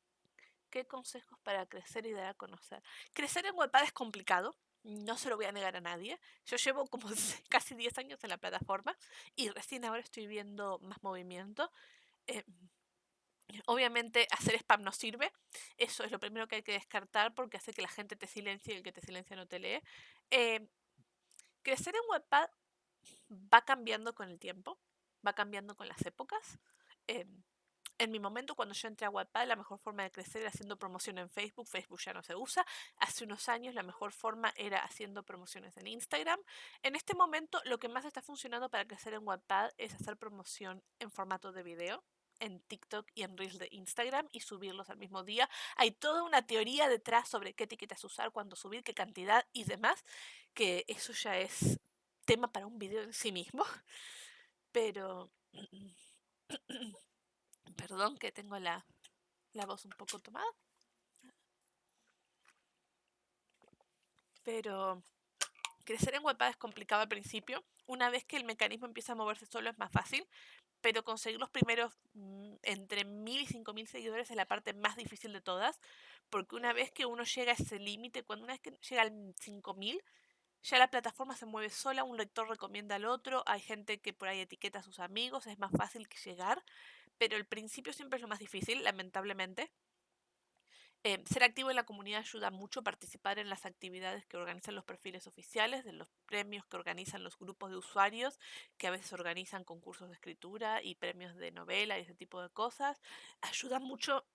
¿Qué consejos para crecer y dar a conocer? Crecer en Wattpad es complicado, no se lo voy a negar a nadie. Yo llevo como casi 10 años en la plataforma y recién ahora estoy viendo más movimiento. Eh, Obviamente hacer spam no sirve, eso es lo primero que hay que descartar porque hace que la gente te silencie y el que te silencia no te lee. Eh, Crecer en Wattpad va cambiando con el tiempo, va cambiando con las épocas. Eh, en mi momento, cuando yo entré a Wattpad, la mejor forma de crecer era haciendo promoción en Facebook. Facebook ya no se usa. Hace unos años la mejor forma era haciendo promociones en Instagram. En este momento, lo que más está funcionando para crecer en Wattpad es hacer promoción en formato de video en TikTok y en Reels de Instagram y subirlos al mismo día. Hay toda una teoría detrás sobre qué etiquetas usar, cuándo subir, qué cantidad y demás, que eso ya es tema para un video en sí mismo. Pero, perdón que tengo la voz un poco tomada. Pero crecer en Wattpad es complicado al principio. Una vez que el mecanismo empieza a moverse solo es más fácil, pero conseguir los primeros entre 1000 y 5000 seguidores es la parte más difícil de todas, porque una vez que uno llega a ese límite, cuando una vez que llega al 5000, ya la plataforma se mueve sola, un lector recomienda al otro, hay gente que por ahí etiqueta a sus amigos, es más fácil que llegar, pero el principio siempre es lo más difícil, lamentablemente. Ser activo en la comunidad ayuda mucho, participar en las actividades que organizan los perfiles oficiales, de los premios que organizan los grupos de usuarios, que a veces organizan concursos de escritura y premios de novela y ese tipo de cosas. Ayuda mucho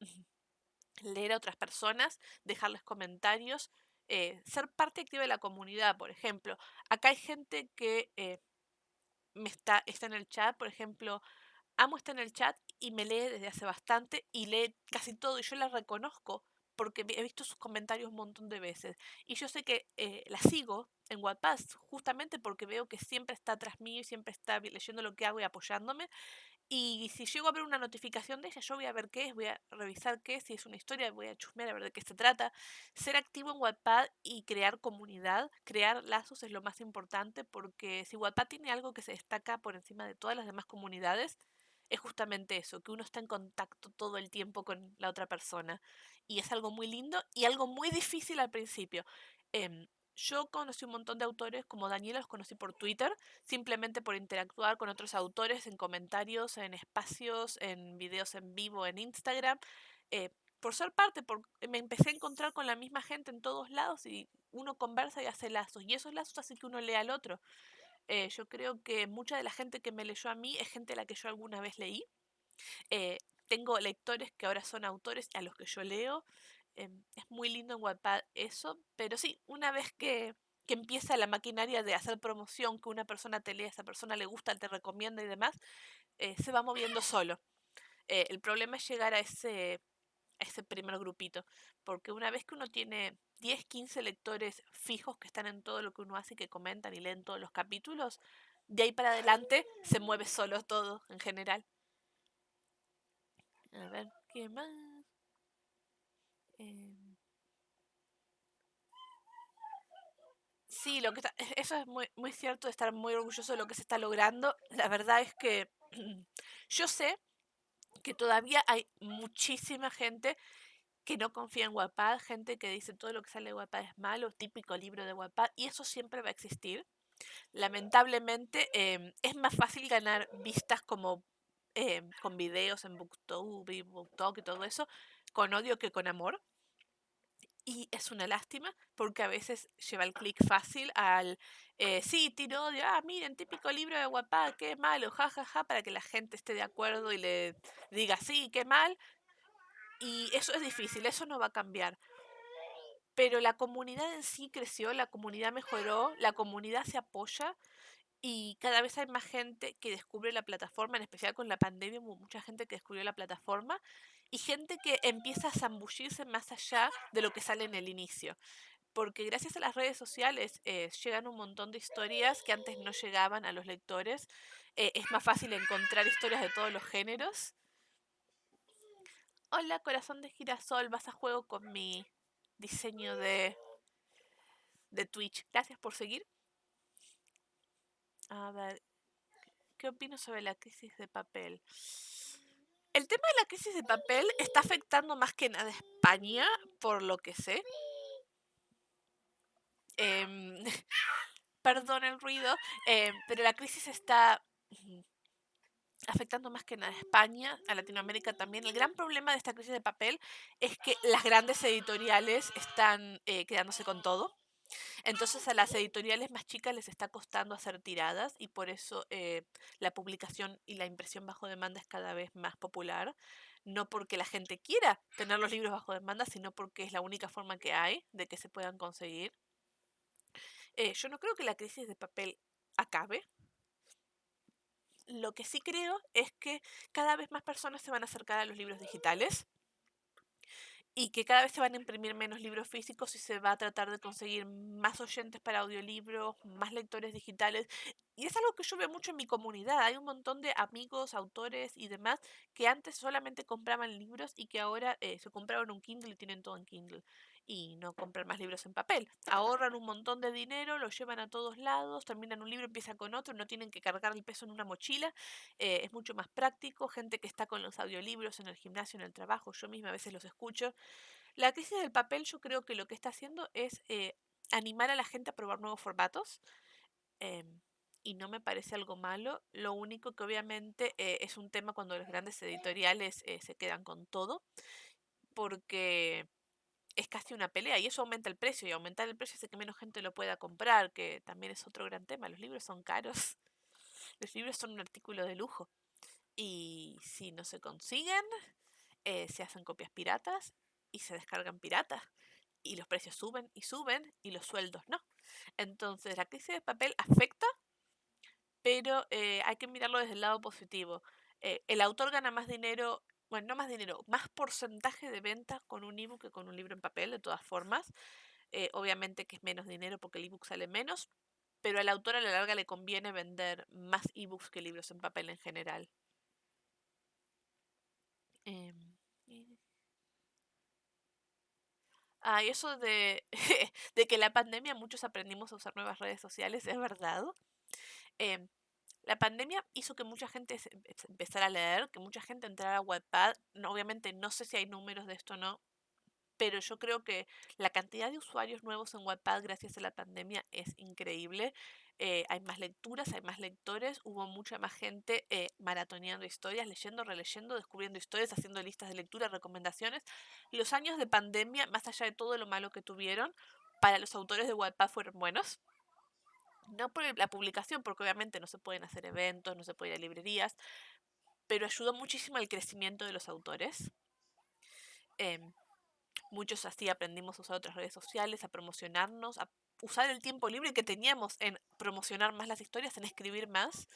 leer a otras personas, dejarles comentarios, ser parte activa de la comunidad, por ejemplo. Acá hay gente que está en el chat, por ejemplo, Amo está en el chat y me lee desde hace bastante y lee casi todo y yo la reconozco porque he visto sus comentarios un montón de veces. Y yo sé que la sigo en Wattpad justamente porque veo que siempre está atrás mío y siempre está leyendo lo que hago y apoyándome. Y si llego a ver una notificación de ella, yo voy a ver qué es, voy a revisar qué es, si es una historia, voy a chusmear a ver de qué se trata. Ser activo en Wattpad y crear comunidad, crear lazos es lo más importante porque si Wattpad tiene algo que se destaca por encima de todas las demás comunidades, es justamente eso, que uno está en contacto todo el tiempo con la otra persona. Y es algo muy lindo y algo muy difícil al principio. Yo conocí un montón de autores, como Daniela, los conocí por Twitter, simplemente por interactuar con otros autores en comentarios, en espacios, en videos en vivo, en Instagram. eh, por ser parte, me empecé a encontrar con la misma gente en todos lados y uno conversa y hace lazos. Y esos lazos hacen que uno lea al otro. Yo creo que mucha de la gente que me leyó a mí es gente a la que yo alguna vez leí. Eh, Tengo lectores que ahora son autores a los que yo leo. Es muy lindo en Wattpad eso, pero sí, una vez que empieza la maquinaria de hacer promoción, que una persona te lee, a esa persona le gusta, te recomienda y demás, se va moviendo solo. El problema es llegar a ese primer grupito, porque una vez que uno tiene 10 15 lectores fijos que están en todo lo que uno hace y que comentan y leen todos los capítulos, de ahí para adelante se mueve solo todo en general. A ver, ¿qué más? Em, sí, eso es muy, muy cierto, de estar muy orgulloso de lo que se está logrando. La verdad es que yo sé que todavía hay muchísima gente que no confía en Wattpad, gente que dice todo lo que sale de Wattpad es malo, típico libro de Wattpad, y eso siempre va a existir. Lamentablemente, es más fácil ganar vistas como con videos en BookTube y BookTok y todo eso, con odio que con amor. Y es una lástima porque a veces lleva el clic fácil al, sí, tiro odio, miren, típico libro de Wattpad, qué malo, jajaja, para que la gente esté de acuerdo y le diga, sí, qué mal. Y eso es difícil, eso no va a cambiar. Pero la comunidad en sí creció, la comunidad mejoró, la comunidad se apoya y cada vez hay más gente que descubre la plataforma, en especial con la pandemia hubo mucha gente que descubrió la plataforma y gente que empieza a zambullirse más allá de lo que sale en el inicio. Porque gracias a las redes sociales llegan un montón de historias que antes no llegaban a los lectores. Es más fácil encontrar historias de todos los géneros. Hola, corazón de girasol, vas a juego con mi diseño de Twitch. Gracias por seguir. A ver, ¿qué opino sobre la crisis de papel? El tema de la crisis de papel está afectando más que nada a España, por lo que sé. Em, Perdón el ruido, pero la crisis está afectando más que nada a España, a Latinoamérica también. El gran problema de esta crisis de papel es que las grandes editoriales están quedándose con todo. Entonces a las editoriales más chicas les está costando hacer tiradas y por eso la publicación y la impresión bajo demanda es cada vez más popular. No porque la gente quiera tener los libros bajo demanda, sino porque es la única forma que hay de que se puedan conseguir. Yo no creo que la crisis de papel acabe. Lo que sí creo es que cada vez más personas se van a acercar a los libros digitales y que cada vez se van a imprimir menos libros físicos y se va a tratar de conseguir más oyentes para audiolibros, más lectores digitales. Y es algo que yo veo mucho en mi comunidad. Hay un montón de amigos, autores y demás que antes solamente compraban libros y que ahora se compraron un Kindle y tienen todo en Kindle. y no compran más libros en papel. Ahorran un montón de dinero, lo llevan a todos lados, terminan un libro, empiezan con otro, no tienen que cargar el peso en una mochila, es mucho más práctico. Gente que está con los audiolibros en el gimnasio, en el trabajo, yo misma a veces los escucho. La crisis del papel yo creo que lo que está haciendo es animar a la gente a probar nuevos formatos. em, y no me parece algo malo. Lo único que obviamente es un tema cuando los grandes editoriales se quedan con todo, porque es casi una pelea y eso aumenta el precio y aumentar el precio hace que menos gente lo pueda comprar, que también es otro gran tema. Los libros son caros, los libros son un artículo de lujo y si no se consiguen, se hacen copias piratas y se descargan piratas y los precios suben y suben y los sueldos no. Entonces la crisis de papel afecta, pero hay que mirarlo desde el lado positivo. El autor gana más dinero, bueno, no más dinero, más porcentaje de ventas con un ebook que con un libro en papel, de todas formas. Obviamente que es menos dinero porque el ebook sale menos, pero al autor a la larga le conviene vender más ebooks que libros en papel en general. Em, y- y eso de, de que la pandemia muchos aprendimos a usar nuevas redes sociales, es verdad. Em, La pandemia hizo que mucha gente empezara a leer, que mucha gente entrara a Wattpad. No, obviamente no sé si hay números de esto o no, pero yo creo que la cantidad de usuarios nuevos en Wattpad gracias a la pandemia es increíble. Hay más lecturas, hay más lectores, hubo mucha más gente maratoneando historias, leyendo, releyendo, descubriendo historias, haciendo listas de lectura, recomendaciones. Los años de pandemia, más allá de todo lo malo que tuvieron, para los autores de Wattpad fueron buenos. No por la publicación, porque obviamente no se pueden hacer eventos, no se puede ir a librerías, pero ayudó muchísimo al crecimiento de los autores. Em, Muchos así aprendimos a usar otras redes sociales, a promocionarnos, a usar el tiempo libre que teníamos en promocionar más las historias, en escribir más.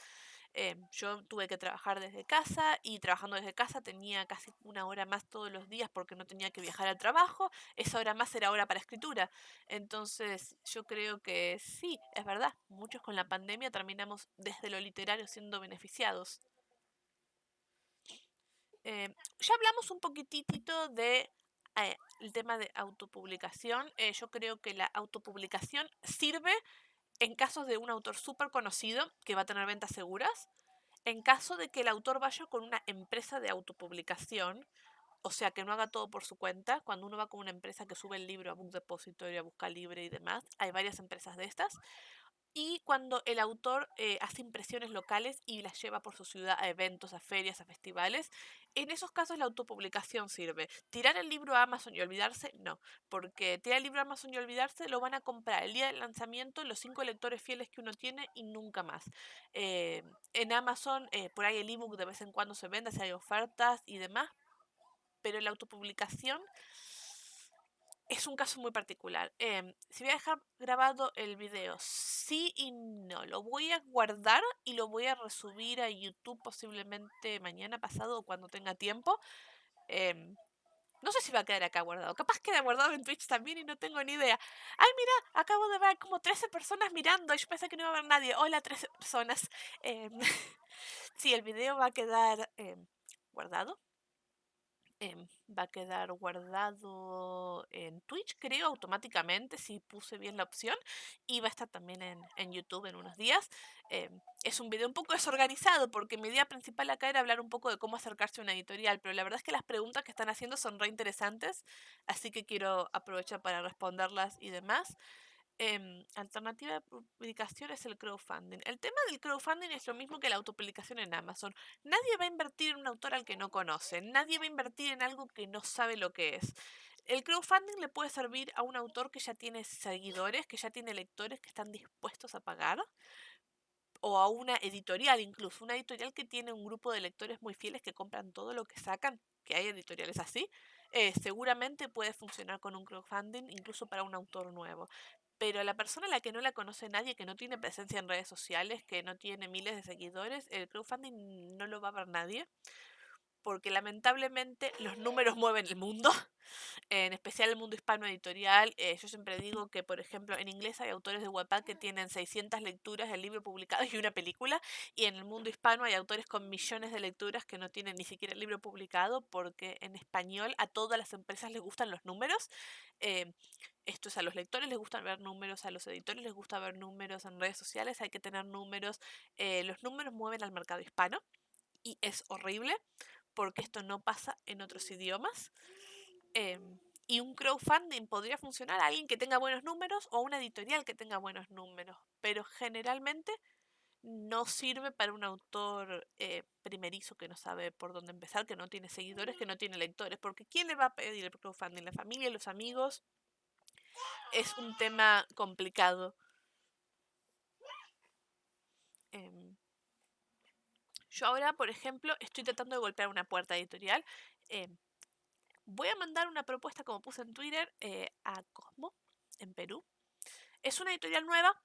Yo tuve que trabajar desde casa y trabajando desde casa tenía casi una hora más todos los días porque no tenía que viajar al trabajo. Esa hora más era hora para escritura. Entonces yo creo que sí, es verdad. Muchos con la pandemia terminamos desde lo literario siendo beneficiados. Ya hablamos un poquitito de el tema de autopublicación. Yo creo que la autopublicación sirve en casos de un autor súper conocido que va a tener ventas seguras. En caso de que el autor vaya con una empresa de autopublicación, o sea, que no haga todo por su cuenta, cuando uno va con una empresa que sube el libro a Book Depository, a Busca Libre y demás, hay varias empresas de estas, y cuando el autor hace impresiones locales y las lleva por su ciudad a eventos, a ferias, a festivales, en esos casos la autopublicación sirve. Tirar el libro a Amazon y olvidarse, no, porque tirar el libro a Amazon y olvidarse lo van a comprar el día del lanzamiento los 5 lectores fieles que uno tiene y nunca más. En Amazon, por ahí el ebook de vez en cuando se vende si hay ofertas y demás, pero la autopublicación es un caso muy particular. Si voy a dejar grabado el video, sí y no. Lo voy a guardar y lo voy a resubir a YouTube posiblemente mañana, pasado o cuando tenga tiempo. Em, no sé si va a quedar acá guardado. Capaz queda guardado en Twitch también y no tengo ni idea. Ay, mira, acabo de ver como 13 personas mirando. Yo pensé que no iba a haber nadie. Hola, 13 personas. Em, sí, el video va a quedar guardado. Va a quedar guardado en Twitch, creo, automáticamente, si puse bien la opción. Y va a estar también en YouTube en unos días. Es un video un poco desorganizado porque mi idea principal acá era hablar un poco de cómo acercarse a una editorial, pero la verdad es que las preguntas que están haciendo son re interesantes, así que quiero aprovechar para responderlas y demás. Alternativa de publicación es el crowdfunding. El tema del crowdfunding es lo mismo que la autopublicación en Amazon. Nadie va a invertir en un autor al que no conoce. Nadie va a invertir en algo que no sabe lo que es. El crowdfunding le puede servir a un autor que ya tiene seguidores, que ya tiene lectores que están dispuestos a pagar, o a una editorial incluso, una editorial que tiene un grupo de lectores muy fieles que compran todo lo que sacan, que hay editoriales así, seguramente puede funcionar con un crowdfunding incluso para un autor nuevo. Pero a la persona a la que no la conoce nadie, que no tiene presencia en redes sociales, que no tiene miles de seguidores, el crowdfunding no lo va a ver nadie, porque lamentablemente los números mueven el mundo en especial el mundo hispano editorial. Yo siempre digo que, por ejemplo, en inglés hay autores de Wattpad que tienen 600 lecturas del libro publicado y una película, y en el mundo hispano hay autores con millones de lecturas que no tienen ni siquiera el libro publicado, porque en español a todas las empresas les gustan los números. Eh, Esto es, a los lectores les gustan ver números, a los editores les gusta ver números en redes sociales, hay que tener números. Los números mueven al mercado hispano y es horrible porque esto no pasa en otros idiomas. Y un crowdfunding podría funcionar a alguien que tenga buenos números o una editorial que tenga buenos números, pero generalmente no sirve para un autor primerizo que no sabe por dónde empezar, que no tiene seguidores, que no tiene lectores, porque ¿quién le va a pedir el crowdfunding? ¿La familia, los amigos? Es un tema complicado. Em, yo ahora, por ejemplo, estoy tratando de golpear una puerta editorial. Em, Voy a mandar una propuesta, como puse en Twitter, a Cosmo, en Perú. Es una editorial nueva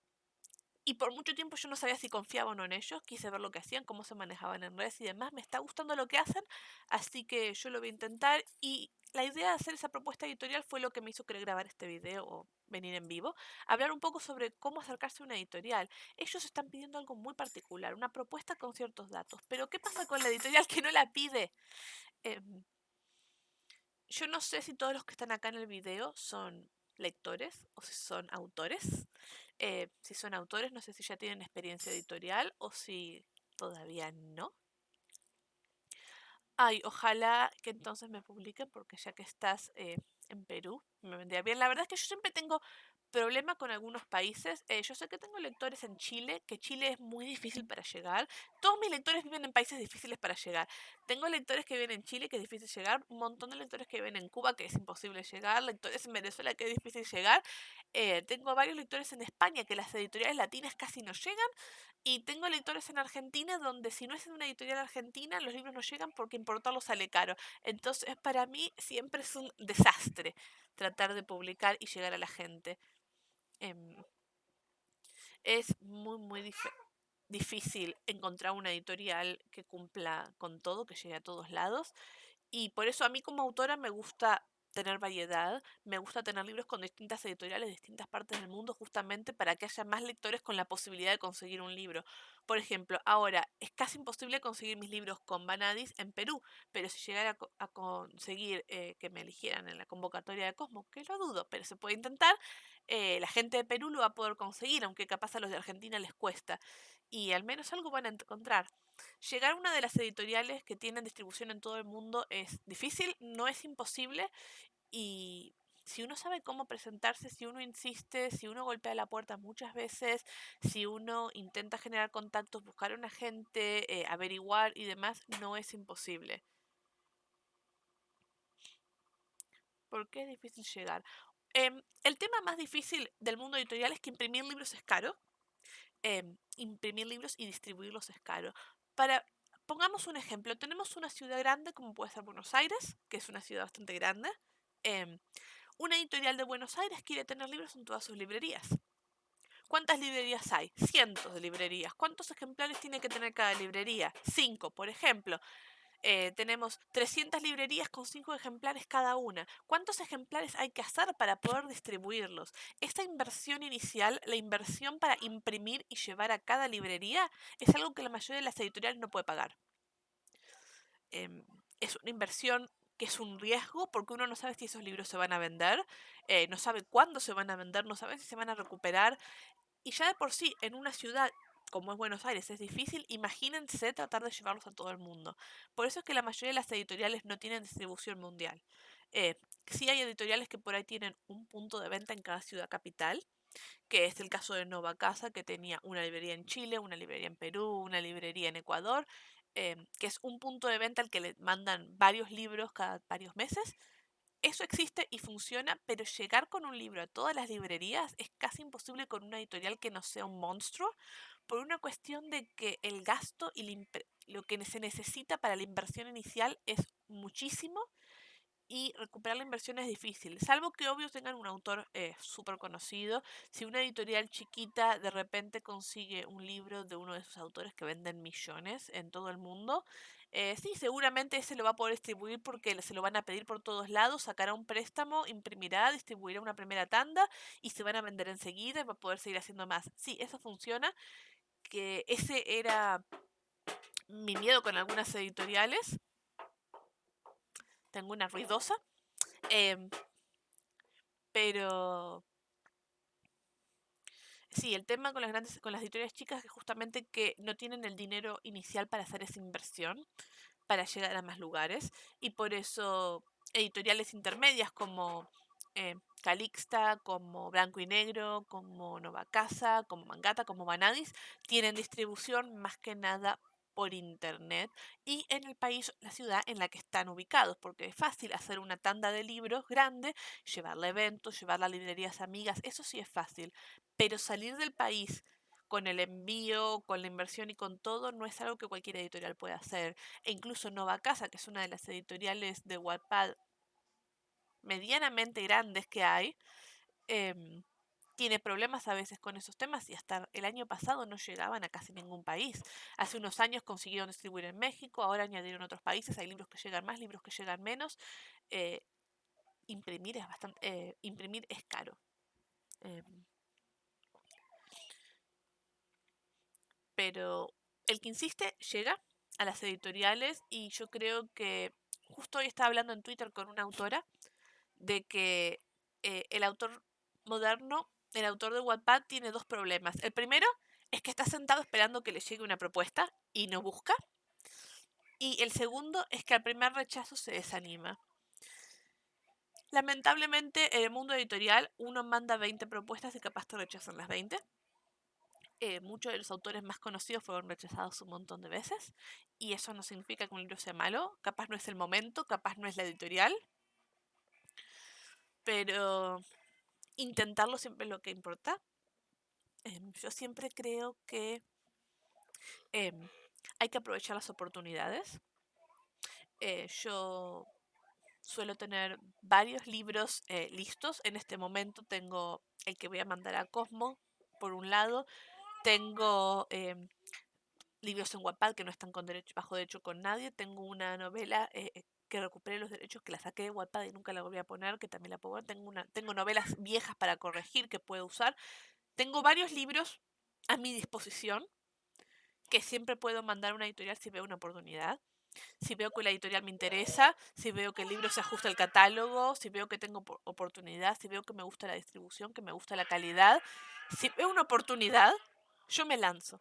y por mucho tiempo yo no sabía si confiaba o no en ellos. Quise ver lo que hacían, cómo se manejaban en redes y demás. Me está gustando lo que hacen, así que yo lo voy a intentar. Y la idea de hacer esa propuesta editorial fue lo que me hizo querer grabar este video o venir en vivo. Hablar un poco sobre cómo acercarse a una editorial. Ellos están pidiendo algo muy particular, una propuesta con ciertos datos. Pero ¿qué pasa con la editorial que no la pide? Em, yo no sé si todos los que están acá en el video son lectores o si son autores. Si son autores, no sé si ya tienen experiencia editorial o si todavía no. Ay, ojalá que entonces me publiquen porque ya que estás en Perú, me vendría bien. La verdad es que yo siempre tengo problema con algunos países. Yo sé que tengo lectores en Chile, que Chile es muy difícil para llegar. Todos mis lectores viven en países difíciles para llegar. Tengo lectores que viven en Chile, que es difícil llegar. Un montón de lectores que viven en Cuba, que es imposible llegar. Lectores en Venezuela, que es difícil llegar. Tengo varios lectores en España, que las editoriales latinas casi no llegan. Y tengo lectores en Argentina donde si no es en una editorial argentina, los libros no llegan porque importarlos sale caro. Entonces, para mí siempre es un desastre tratar de publicar y llegar a la gente. Em, es difícil encontrar una editorial que cumpla con todo, que llegue a todos lados. Y por eso a mí como autora me gusta tener variedad, me gusta tener libros con distintas editoriales de distintas partes del mundo, justamente para que haya más lectores con la posibilidad de conseguir un libro. Por ejemplo, ahora es casi imposible conseguir mis libros con Vanadis en Perú, pero si llegara a conseguir que me eligieran en la convocatoria de Cosmos, que lo dudo, pero se puede intentar, la gente de Perú lo va a poder conseguir, aunque capaz a los de Argentina les cuesta. Y al menos algo van a encontrar. Llegar a una de las editoriales que tienen distribución en todo el mundo es difícil, no es imposible, y si uno sabe cómo presentarse, si uno insiste, si uno golpea la puerta muchas veces, si uno intenta generar contactos, buscar a un agente, averiguar y demás, no es imposible. ¿Por qué es difícil llegar? El tema más difícil del mundo editorial es que imprimir libros es caro. Imprimir libros y distribuirlos es caro. Pongamos un ejemplo, tenemos una ciudad grande como puede ser Buenos Aires, que es una ciudad bastante grande. em, una editorial de Buenos Aires quiere tener libros en todas sus librerías. ¿Cuántas librerías hay? Cientos de librerías. ¿Cuántos ejemplares tiene que tener cada librería? 5, por ejemplo. Tenemos 300 librerías con 5 ejemplares cada una. ¿Cuántos ejemplares hay que hacer para poder distribuirlos? Esta inversión inicial, la inversión para imprimir y llevar a cada librería, es algo que la mayoría de las editoriales no puede pagar. Es una inversión que es un riesgo porque uno no sabe si esos libros se van a vender, no sabe cuándo se van a vender, no sabe si se van a recuperar. Y ya de por sí, en una ciudad como es Buenos Aires es difícil, imagínense tratar de llevarlos a todo el mundo. Por eso es que la mayoría de las editoriales no tienen distribución mundial. Eh, sí hay editoriales que por ahí tienen un punto de venta en cada ciudad capital, que es el caso de Nova Casa, que tenía una librería en Chile, una librería en Perú, una librería en Ecuador, que es un punto de venta al que le mandan varios libros cada varios meses. Eso existe y funciona, pero llegar con un libro a todas las librerías es casi imposible con una editorial que no sea un monstruo, por una cuestión de que el gasto y lo que se necesita para la inversión inicial es muchísimo y recuperar la inversión es difícil, salvo que obvio tengan un autor súper conocido. Si una editorial chiquita de repente consigue un libro de uno de sus autores que venden millones en todo el mundo, Sí, seguramente ese lo va a poder distribuir porque se lo van a pedir por todos lados, sacará un préstamo, imprimirá, distribuirá una primera tanda y se van a vender enseguida y va a poder seguir haciendo más. Sí, eso funciona, que ese era mi miedo con algunas editoriales. Tengo una ruidosa, em, pero sí, el tema con con las editoriales chicas es justamente que no tienen el dinero inicial para hacer esa inversión, para llegar a más lugares, y por eso editoriales intermedias como Calixta, como Blanco y Negro, como Nova Casa, como Mangata, como Vanadis, tienen distribución más que nada por internet y en el país, la ciudad en la que están ubicados, porque es fácil hacer una tanda de libros grande, llevarla a eventos, llevarla a librerías amigas, eso sí es fácil, pero salir del país con el envío, con la inversión y con todo, no es algo que cualquier editorial pueda hacer. E incluso Nova Casa, que es una de las editoriales de Wattpad medianamente grandes que hay, em, tiene problemas a veces con esos temas y hasta el año pasado no llegaban a casi ningún país. Hace unos años consiguieron distribuir en México, ahora añadieron otros países, hay libros que llegan más, libros que llegan menos. eh, imprimir es caro. em, pero el que insiste llega a las editoriales y yo creo que justo hoy estaba hablando en Twitter con una autora de que el autor moderno, el autor de Wattpad, tiene dos problemas. El primero es que está sentado esperando que le llegue una propuesta y no busca. Y el segundo es que al primer rechazo se desanima. Lamentablemente, en el mundo editorial, uno manda 20 propuestas y capaz te rechazan las 20. Muchos de los autores más conocidos fueron rechazados un montón de veces. Y eso no significa que un libro sea malo. Capaz no es el momento, capaz no es la editorial. Pero intentarlo siempre es lo que importa. Yo siempre creo que em, hay que aprovechar las oportunidades. Yo suelo tener varios libros listos. En este momento tengo el que voy a mandar a Cosmo, por un lado. Tengo libros en Wattpad que no están con derecho, bajo derecho con nadie. Tengo una novela que recuperé los derechos, que la saqué de Wattpad y nunca la volví a poner, que también la puedo ver. Tengo novelas viejas para corregir que puedo usar. Tengo varios libros a mi disposición que siempre puedo mandar a una editorial si veo una oportunidad. Si veo que la editorial me interesa, si veo que el libro se ajusta al catálogo, si veo que tengo oportunidad, si veo que me gusta la distribución, que me gusta la calidad. Si veo una oportunidad, yo me lanzo.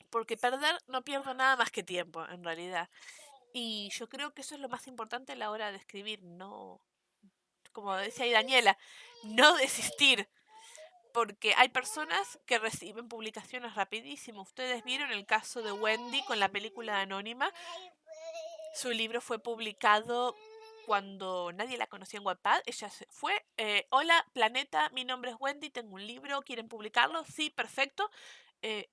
Porque perder no pierdo nada más que tiempo, en realidad. Y yo creo que eso es lo más importante a la hora de escribir. No, como decía ahí Daniela, no desistir. Porque hay personas que reciben publicaciones rapidísimo. Ustedes vieron el caso de Wendy con la película Anónima. Su libro fue publicado cuando nadie la conocía en Wattpad. Ella se fue. Hola, Planeta, mi nombre es Wendy, tengo un libro, ¿quieren publicarlo? Sí, perfecto.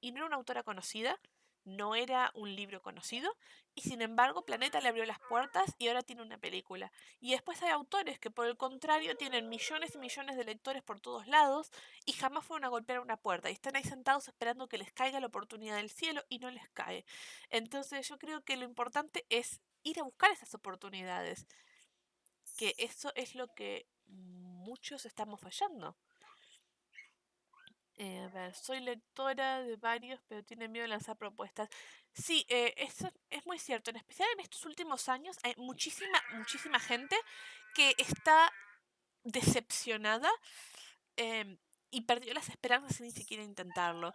Y no era una autora conocida, no era un libro conocido. Y sin embargo, Planeta le abrió las puertas y ahora tiene una película. Y después hay autores que por el contrario tienen millones y millones de lectores por todos lados y jamás fueron a golpear una puerta. Y están ahí sentados esperando que les caiga la oportunidad del cielo y no les cae. Entonces yo creo que lo importante es ir a buscar esas oportunidades, que eso es lo que muchos estamos fallando. A ver, soy lectora de varios, pero tiene miedo de lanzar propuestas. Sí, eso es muy cierto. En especial en estos últimos años hay muchísima gente que está decepcionada em, y perdió las esperanzas sin ni siquiera intentarlo.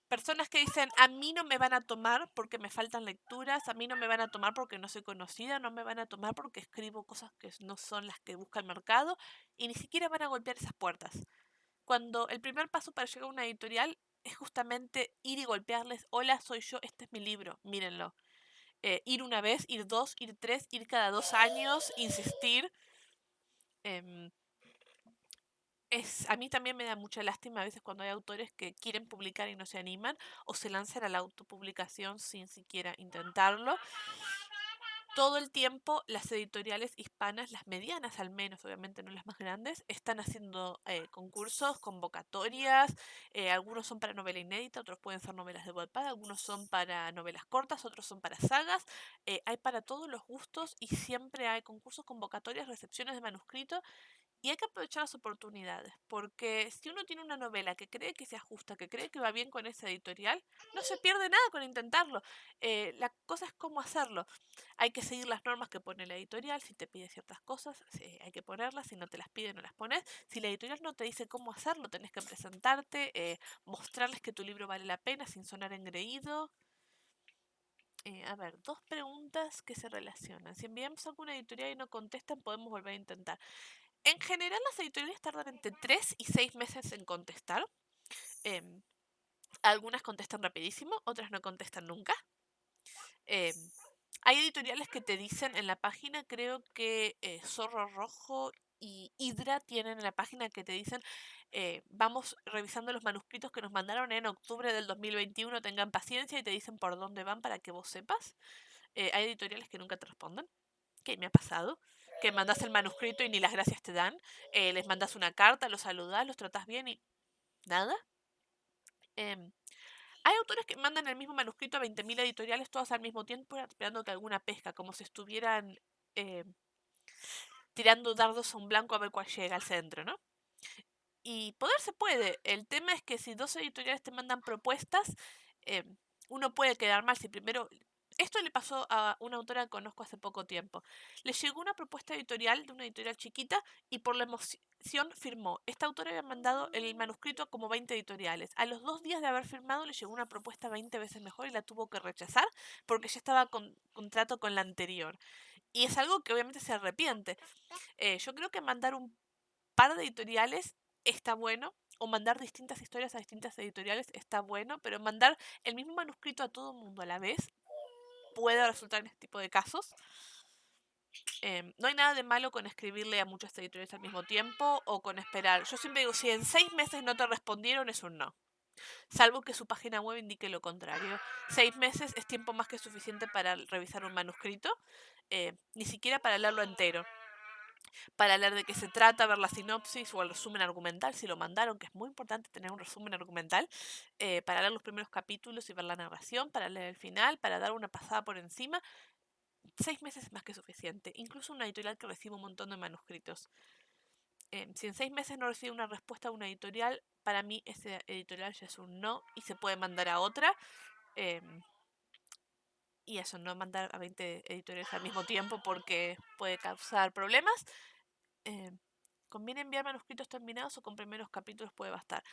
Personas que dicen, a mí no me van a tomar porque me faltan lecturas, a mí no me van a tomar porque no soy conocida, no me van a tomar porque escribo cosas que no son las que busca el mercado y ni siquiera van a golpear esas puertas. Cuando el primer paso para llegar a una editorial es justamente ir y golpearles, hola, soy yo, este es mi libro, mírenlo. Ir una vez, ir dos, ir tres, ir cada 2 años, insistir. em, a mí también me da mucha lástima a veces cuando hay autores que quieren publicar y no se animan o se lanzan a la autopublicación sin siquiera intentarlo. todo el tiempo las editoriales hispanas, las medianas al menos, obviamente no las más grandes, están haciendo concursos, convocatorias, algunos son para novela inédita, otros pueden ser novelas de Wattpad, algunos son para novelas cortas, otros son para sagas, hay para todos los gustos y siempre hay concursos, convocatorias, recepciones de manuscrito y hay que aprovechar las oportunidades, porque si uno tiene una novela que cree que se ajusta, que cree que va bien con esa editorial, no se pierde nada con intentarlo. La cosa es cómo hacerlo. Hay que seguir las normas que pone la editorial. Si te pide ciertas cosas, sí, hay que ponerlas. Si no te las pide, no las pones. Si la editorial no te dice cómo hacerlo, tenés que presentarte, mostrarles que tu libro vale la pena sin sonar engreído. A ver, dos preguntas que se relacionan. Si enviamos a alguna editorial y no contestan, podemos volver a intentar. En general, las editoriales tardan entre 3 y 6 meses en contestar. Em, Algunas contestan rapidísimo, otras no contestan nunca. Em, Hay editoriales que te dicen en la página, creo que Zorro Rojo y Hydra tienen en la página que te dicen, vamos revisando los manuscritos que nos mandaron en octubre del 2021, tengan paciencia y te dicen por dónde van para que vos sepas. Hay editoriales que nunca te responden, que me ha pasado, que mandas el manuscrito y ni las gracias te dan, les mandas una carta, los saludás, los tratás bien y nada. Em, Hay autores que mandan el mismo manuscrito a 20.000 editoriales, todas al mismo tiempo, esperando que alguna pesca, como si estuvieran eh, tirando dardos a un blanco a ver cuál llega al centro, ¿no? Y poder se puede. El tema es que si dos editoriales te mandan propuestas, eh, uno puede quedar mal si primero... Esto le pasó a una autora que conozco hace poco tiempo. Le llegó una propuesta editorial de una editorial chiquita y por la emoción firmó. Esta autora había mandado el manuscrito a como 20 editoriales. A los 2 días de haber firmado le llegó una propuesta 20 veces mejor y la tuvo que rechazar porque ya estaba con contrato con la anterior. Y es algo que obviamente se arrepiente. Yo creo que mandar un par de editoriales está bueno, o mandar distintas historias a distintas editoriales está bueno, pero mandar el mismo manuscrito a todo el mundo a la vez puede resultar en este tipo de casos. No hay nada de malo con escribirle a muchas editoriales al mismo tiempo o con esperar. Yo siempre digo, si en 6 meses no te respondieron, es un no. Salvo que su página web indique lo contrario. 6 meses es tiempo más que suficiente para revisar un manuscrito, ni siquiera para leerlo entero, para leer de qué se trata, ver la sinopsis o el resumen argumental, si lo mandaron, que es muy importante tener un resumen argumental, para leer los primeros capítulos y ver la narración, para leer el final, para dar una pasada por encima. 6 meses es más que suficiente. Incluso una editorial que recibe un montón de manuscritos. Si en 6 meses no recibe una respuesta de una editorial, para mí ese editorial ya es un no y se puede mandar a otra. Eh, y eso, no mandar a 20 editoriales al mismo tiempo porque puede causar problemas. Eh, Conviene enviar manuscritos terminados o con primeros capítulos puede bastar.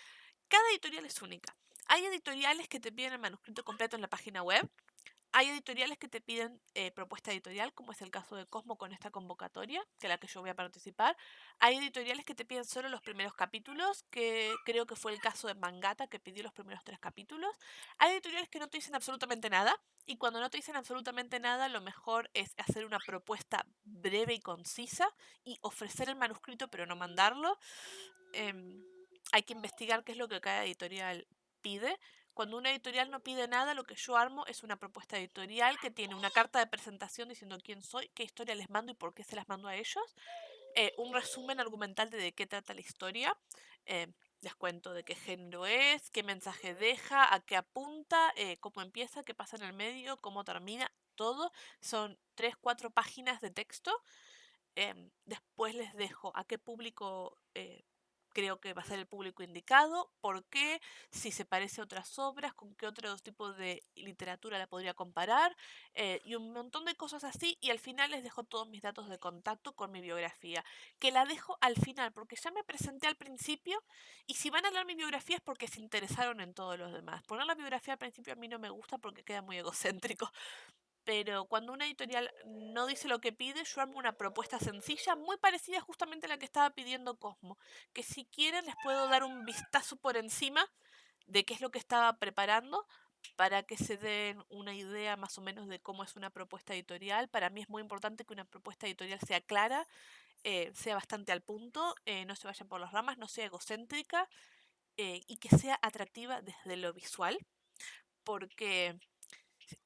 Cada editorial es única. Hay editoriales que te piden el manuscrito completo en la página web. Hay editoriales que te piden propuesta editorial, como es el caso de Cosmo con esta convocatoria, que es la que yo voy a participar. Hay editoriales que te piden solo los primeros capítulos, que creo que fue el caso de Mangata, que pidió los primeros 3 capítulos. Hay editoriales que no te dicen absolutamente nada, y cuando no te dicen absolutamente nada, lo mejor es hacer una propuesta breve y concisa y ofrecer el manuscrito, pero no mandarlo. Em, Hay que investigar qué es lo que cada editorial pide. Cuando una editorial no pide nada, lo que yo armo es una propuesta editorial que tiene una carta de presentación diciendo quién soy, qué historia les mando y por qué se las mando a ellos, un resumen argumental de qué trata la historia, eh, les cuento de qué género es, qué mensaje deja, a qué apunta, cómo empieza, qué pasa en el medio, cómo termina, todo. Son 3, 4 páginas de texto. Después les dejo a qué público creo que va a ser el público indicado, por qué, si se parece a otras obras, con qué otros tipos de literatura la podría comparar, y un montón de cosas así, y al final les dejo todos mis datos de contacto con mi biografía, que la dejo al final, porque ya me presenté al principio, y si van a leer mi biografía es porque se interesaron en todos los demás. Poner la biografía al principio a mí no me gusta porque queda muy egocéntrico, pero cuando una editorial no dice lo que pide, yo armo una propuesta sencilla, muy parecida justamente a la que estaba pidiendo Cosmo, que si quieren les puedo dar un vistazo por encima de qué es lo que estaba preparando para que se den una idea más o menos de cómo es una propuesta editorial. Para mí es muy importante que una propuesta editorial sea clara, sea bastante al punto, no se vaya por las ramas, no sea egocéntrica, y que sea atractiva desde lo visual, porque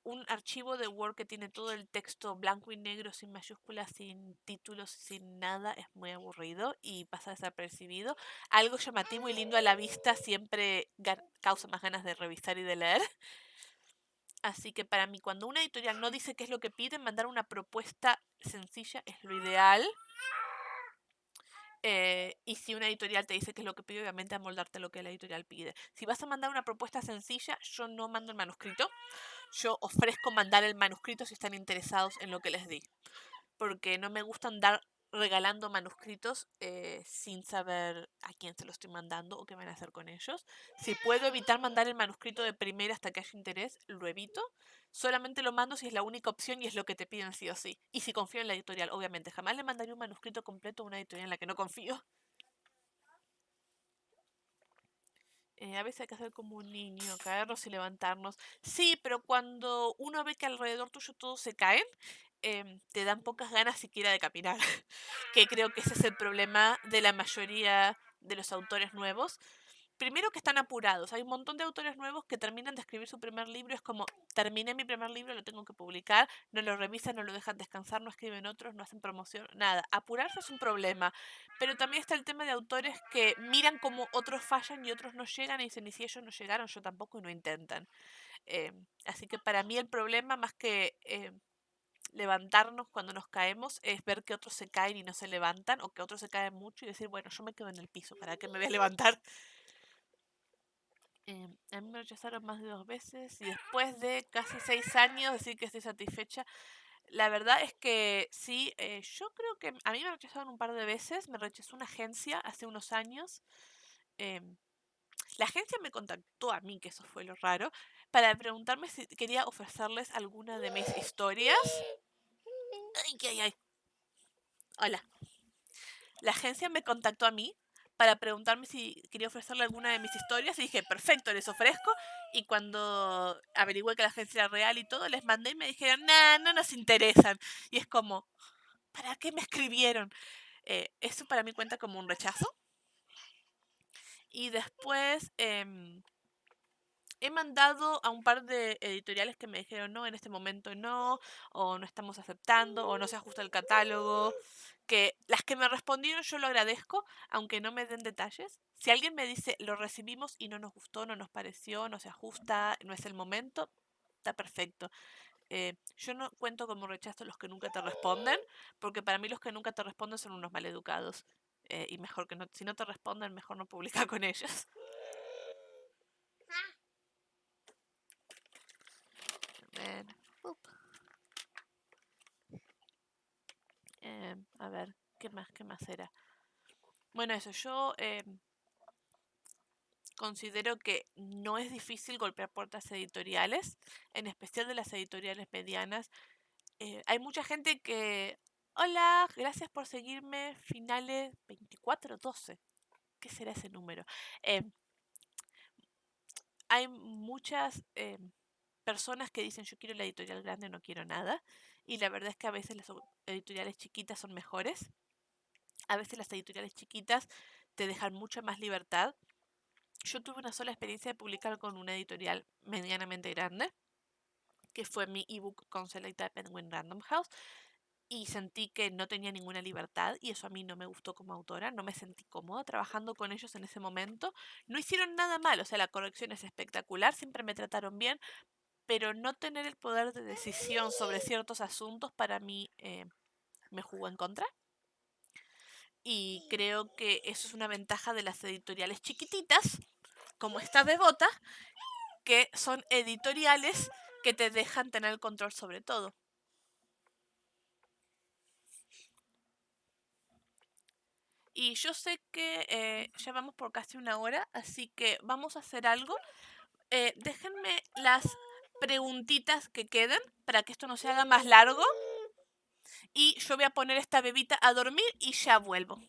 un archivo de Word que tiene todo el texto blanco y negro, sin mayúsculas, sin títulos, sin nada, es muy aburrido y pasa desapercibido. Algo llamativo y lindo a la vista siempre causa más ganas de revisar y de leer. Así que para mí, cuando una editorial no dice qué es lo que pide, mandar una propuesta sencilla es lo ideal. Y si una editorial te dice qué es lo que pide, obviamente amoldarte lo que la editorial pide. Si vas a mandar una propuesta sencilla, yo no mando el manuscrito. Yo ofrezco mandar el manuscrito si están interesados en lo que les di. Porque no me gusta andar regalando manuscritos sin saber a quién se lo estoy mandando o qué van a hacer con ellos. Si puedo evitar mandar el manuscrito de primera hasta que haya interés, lo evito. Solamente lo mando si es la única opción y es lo que te piden sí o sí. Y si confío en la editorial, obviamente. Jamás le mandaría un manuscrito completo a una editorial en la que no confío. A veces hay que hacer como un niño, caernos y levantarnos. Sí, pero cuando uno ve que alrededor tuyo todos se caen, te dan pocas ganas siquiera de caminar. Que creo que ese es el problema de la mayoría de los autores nuevos. Primero que están apurados. Hay un montón de autores nuevos que terminan de escribir su primer libro. Es como, terminé mi primer libro, lo tengo que publicar. No lo revisan, no lo dejan descansar, no escriben otros, no hacen promoción, nada. Apurarse es un problema. Pero también está el tema de autores que miran cómo otros fallan y otros no llegan y dicen, y si ellos no llegaron, yo tampoco, y no intentan. Eh, Así que para mí el problema, más que levantarnos cuando nos caemos, es ver que otros se caen y no se levantan, o que otros se caen mucho y decir, bueno, yo me quedo en el piso, ¿para qué me voy a levantar? A mí me rechazaron más de 2 veces y después de casi 6 años decir que estoy satisfecha. La verdad es que sí, yo creo que a mí me rechazaron un par de veces. Me rechazó una agencia hace unos años. em, la agencia me contactó a mí, que eso fue lo raro, para preguntarme si quería ofrecerles alguna de mis historias. Ay, ay, ay. Hola. La agencia me contactó a mí para preguntarme si quería ofrecerle alguna de mis historias y dije, perfecto, les ofrezco. Y cuando averigüé que la agencia era real y todo, les mandé y me dijeron, nah, no nos interesan. Y es como, ¿para qué me escribieron? Eso para mí cuenta como un rechazo. Y después he mandado a un par de editoriales que me dijeron, no, en este momento no, o no estamos aceptando, o no se ajusta el catálogo. Que las que me respondieron yo lo agradezco, aunque no me den detalles. Si alguien me dice, lo recibimos y no nos gustó, no nos pareció, no se ajusta, no es el momento, está perfecto. Yo no cuento como rechazo los que nunca te responden, porque para mí los que nunca te responden son unos maleducados. Y mejor que no, si no te responden, mejor no publicar con ellos. A ver, a ver, ¿qué más era? Bueno, eso, yo considero que no es difícil golpear puertas editoriales, en especial de las editoriales medianas. Hay mucha gente que, hola, gracias por seguirme, finales 2412. ¿Qué será ese número? Eh, Hay muchas personas que dicen, yo quiero la editorial grande, no quiero nada. Y la verdad es que a veces las editoriales chiquitas son mejores. A veces las editoriales chiquitas te dejan mucha más libertad. Yo tuve una sola experiencia de publicar con una editorial medianamente grande, que fue mi ebook con Selecta de Penguin Random House, y sentí que no tenía ninguna libertad y eso a mí no me gustó como autora, no me sentí cómoda trabajando con ellos en ese momento. No hicieron nada mal, o sea, la corrección es espectacular, siempre me trataron bien, pero no tener el poder de decisión sobre ciertos asuntos para mí me jugó en contra. Y creo que eso es una ventaja de las editoriales chiquititas, como esta Bebota, que son editoriales que te dejan tener el control sobre todo. Y yo sé que ya vamos por casi una hora, así que vamos a hacer algo. Déjenme las preguntitas que queden para que esto no se haga más largo. Y yo voy a poner esta bebita a dormir y ya vuelvo.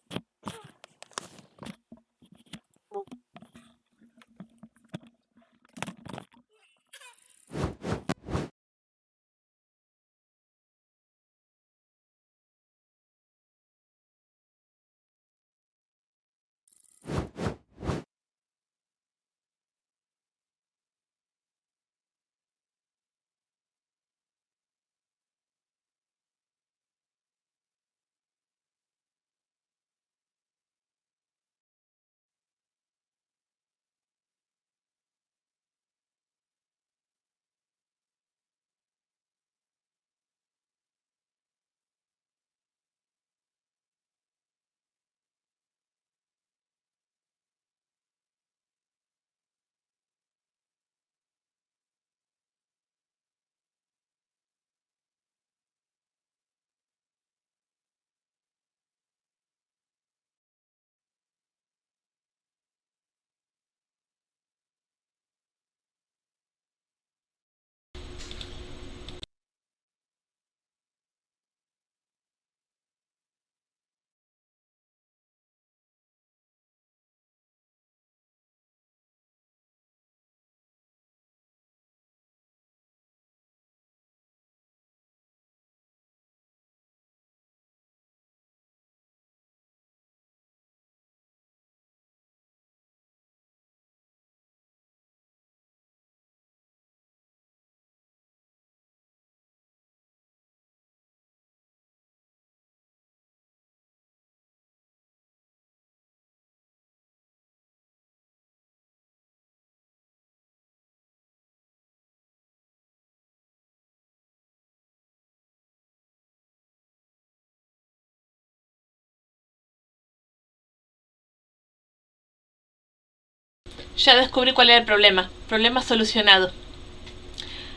Ya descubrí cuál era el problema. Problema solucionado.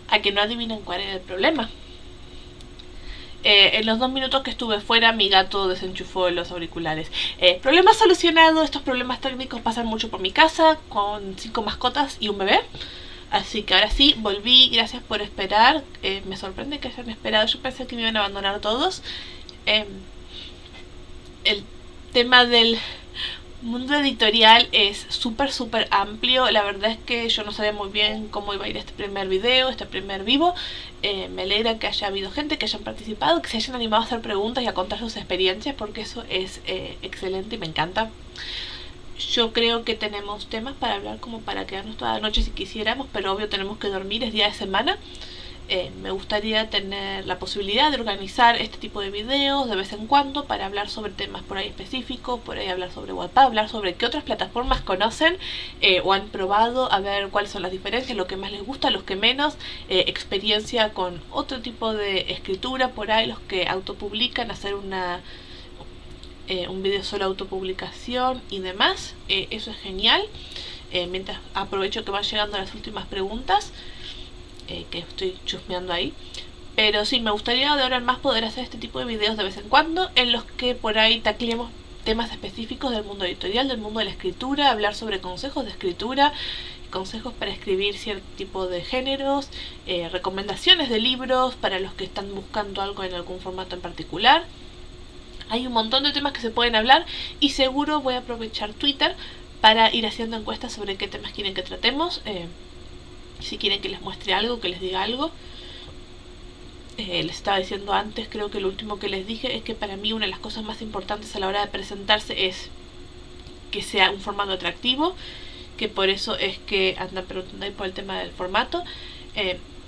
¿A que no adivinan cuál era el problema? En los 2 minutos que estuve fuera, mi gato desenchufó los auriculares. Problema solucionado. Estos problemas técnicos pasan mucho por mi casa, con 5 mascotas y un bebé. Así que ahora sí, volví. Gracias por esperar. Me sorprende que hayan esperado. Yo pensé que me iban a abandonar todos. El tema del mundo editorial es súper amplio. La verdad es que yo no sabía muy bien cómo iba a ir este primer video, este primer vivo. Me alegra que haya habido gente, que hayan participado, que se hayan animado a hacer preguntas y a contar sus experiencias, porque eso es excelente y me encanta. Yo creo que tenemos temas para hablar como para quedarnos toda la noche si quisiéramos, pero obvio tenemos que dormir, es día de semana. Me gustaría tener la posibilidad de organizar este tipo de videos de vez en cuando para hablar sobre temas por ahí específicos, por ahí hablar sobre WhatsApp, hablar sobre qué otras plataformas conocen o han probado, a ver cuáles son las diferencias, lo que más les gusta, los que menos, experiencia con otro tipo de escritura por ahí, los que autopublican, hacer un video solo autopublicación y demás. Eso es genial. Mientras aprovecho que van llegando las últimas preguntas, que estoy chusmeando ahí. Pero sí, me gustaría de ahora en más poder hacer este tipo de videos de vez en cuando, en los que por ahí tacleemos temas específicos del mundo editorial, del mundo de la escritura, hablar sobre consejos de escritura, consejos para escribir cierto tipo de géneros, recomendaciones de libros para los que están buscando algo en algún formato en particular. Hay un montón de temas que se pueden hablar y seguro voy a aprovechar Twitter para ir haciendo encuestas sobre qué temas quieren que tratemos. Si quieren que les muestre algo, que les diga algo. Les estaba diciendo antes, creo que lo último que les dije es que para mí una de las cosas más importantes a la hora de presentarse es que sea un formato atractivo, que por eso es que andan preguntando ahí por el tema del formato.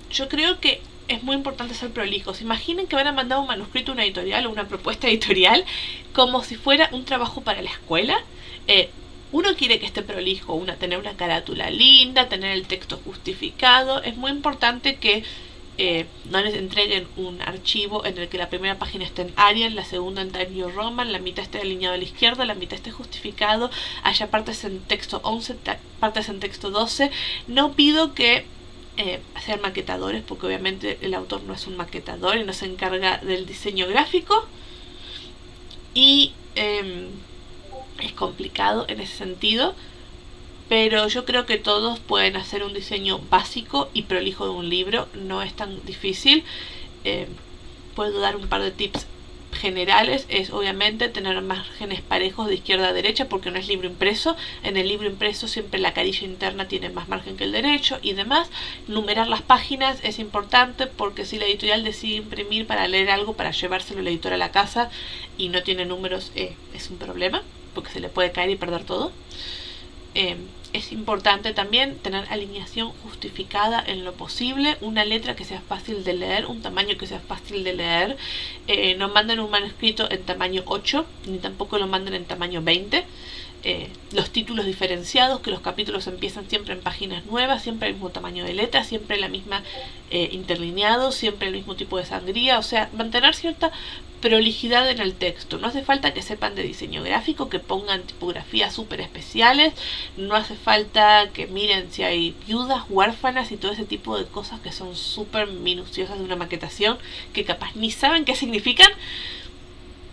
Yo creo que es muy importante ser prolijos. Imaginen que van a mandar un manuscrito a una editorial o una propuesta editorial como si fuera un trabajo para la escuela. Uno quiere que esté prolijo, tener una carátula linda, tener el texto justificado. Es muy importante que no les entreguen un archivo en el que la primera página esté en Arial, la segunda en Times New Roman, la mitad esté alineado a la izquierda, la mitad esté justificado, haya partes en texto 11, partes en texto 12. No pido que sean maquetadores, porque obviamente el autor no es un maquetador y no se encarga del diseño gráfico. Y es complicado en ese sentido, pero yo creo que todos pueden hacer un diseño básico y prolijo de un libro. No es tan difícil. Puedo dar un par de tips generales. Es obviamente tener márgenes parejos de izquierda a derecha, porque no es libro impreso. En el libro impreso siempre la carilla interna tiene más margen que el derecho y demás. Numerar las páginas es importante, porque si la editorial decide imprimir para leer algo, para llevárselo el editor a la casa y no tiene números, es un problema, porque se le puede caer y perder todo. Es importante también tener alineación justificada en lo posible, una letra que sea fácil de leer, un tamaño que sea fácil de leer. No manden un manuscrito en tamaño 8, ni tampoco lo manden en tamaño 20. Los títulos diferenciados, que los capítulos empiezan siempre en páginas nuevas, siempre el mismo tamaño de letra, siempre la misma interlineado, siempre el mismo tipo de sangría. O sea, mantener cierta prolijidad en el texto. No hace falta que sepan de diseño gráfico, que pongan tipografías súper especiales. No hace falta que miren si hay viudas, huérfanas y todo ese tipo de cosas que son súper minuciosas de una maquetación, que capaz ni saben qué significan.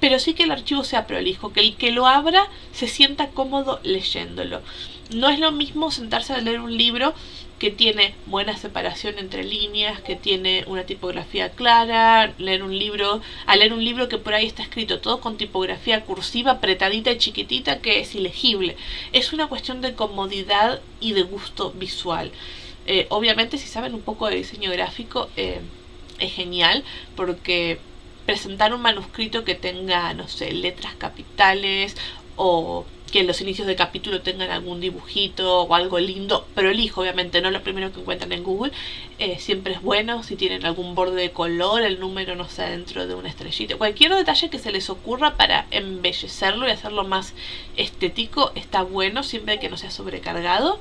Pero sí que el archivo sea prolijo, que el que lo abra se sienta cómodo leyéndolo. No es lo mismo sentarse a leer un libro que tiene buena separación entre líneas, que tiene una tipografía clara, a leer un libro que por ahí está escrito todo con tipografía cursiva, apretadita y chiquitita, que es ilegible. Es una cuestión de comodidad y de gusto visual. Obviamente, si saben un poco de diseño gráfico, es genial, porque presentar un manuscrito que tenga, no sé, letras capitales, o que en los inicios de capítulo tengan algún dibujito o algo lindo, prolijo, obviamente, no lo primero que encuentran en Google, siempre es bueno. Si tienen algún borde de color, el número, no sé, dentro de una estrellita, cualquier detalle que se les ocurra para embellecerlo y hacerlo más estético, está bueno, siempre que no sea sobrecargado.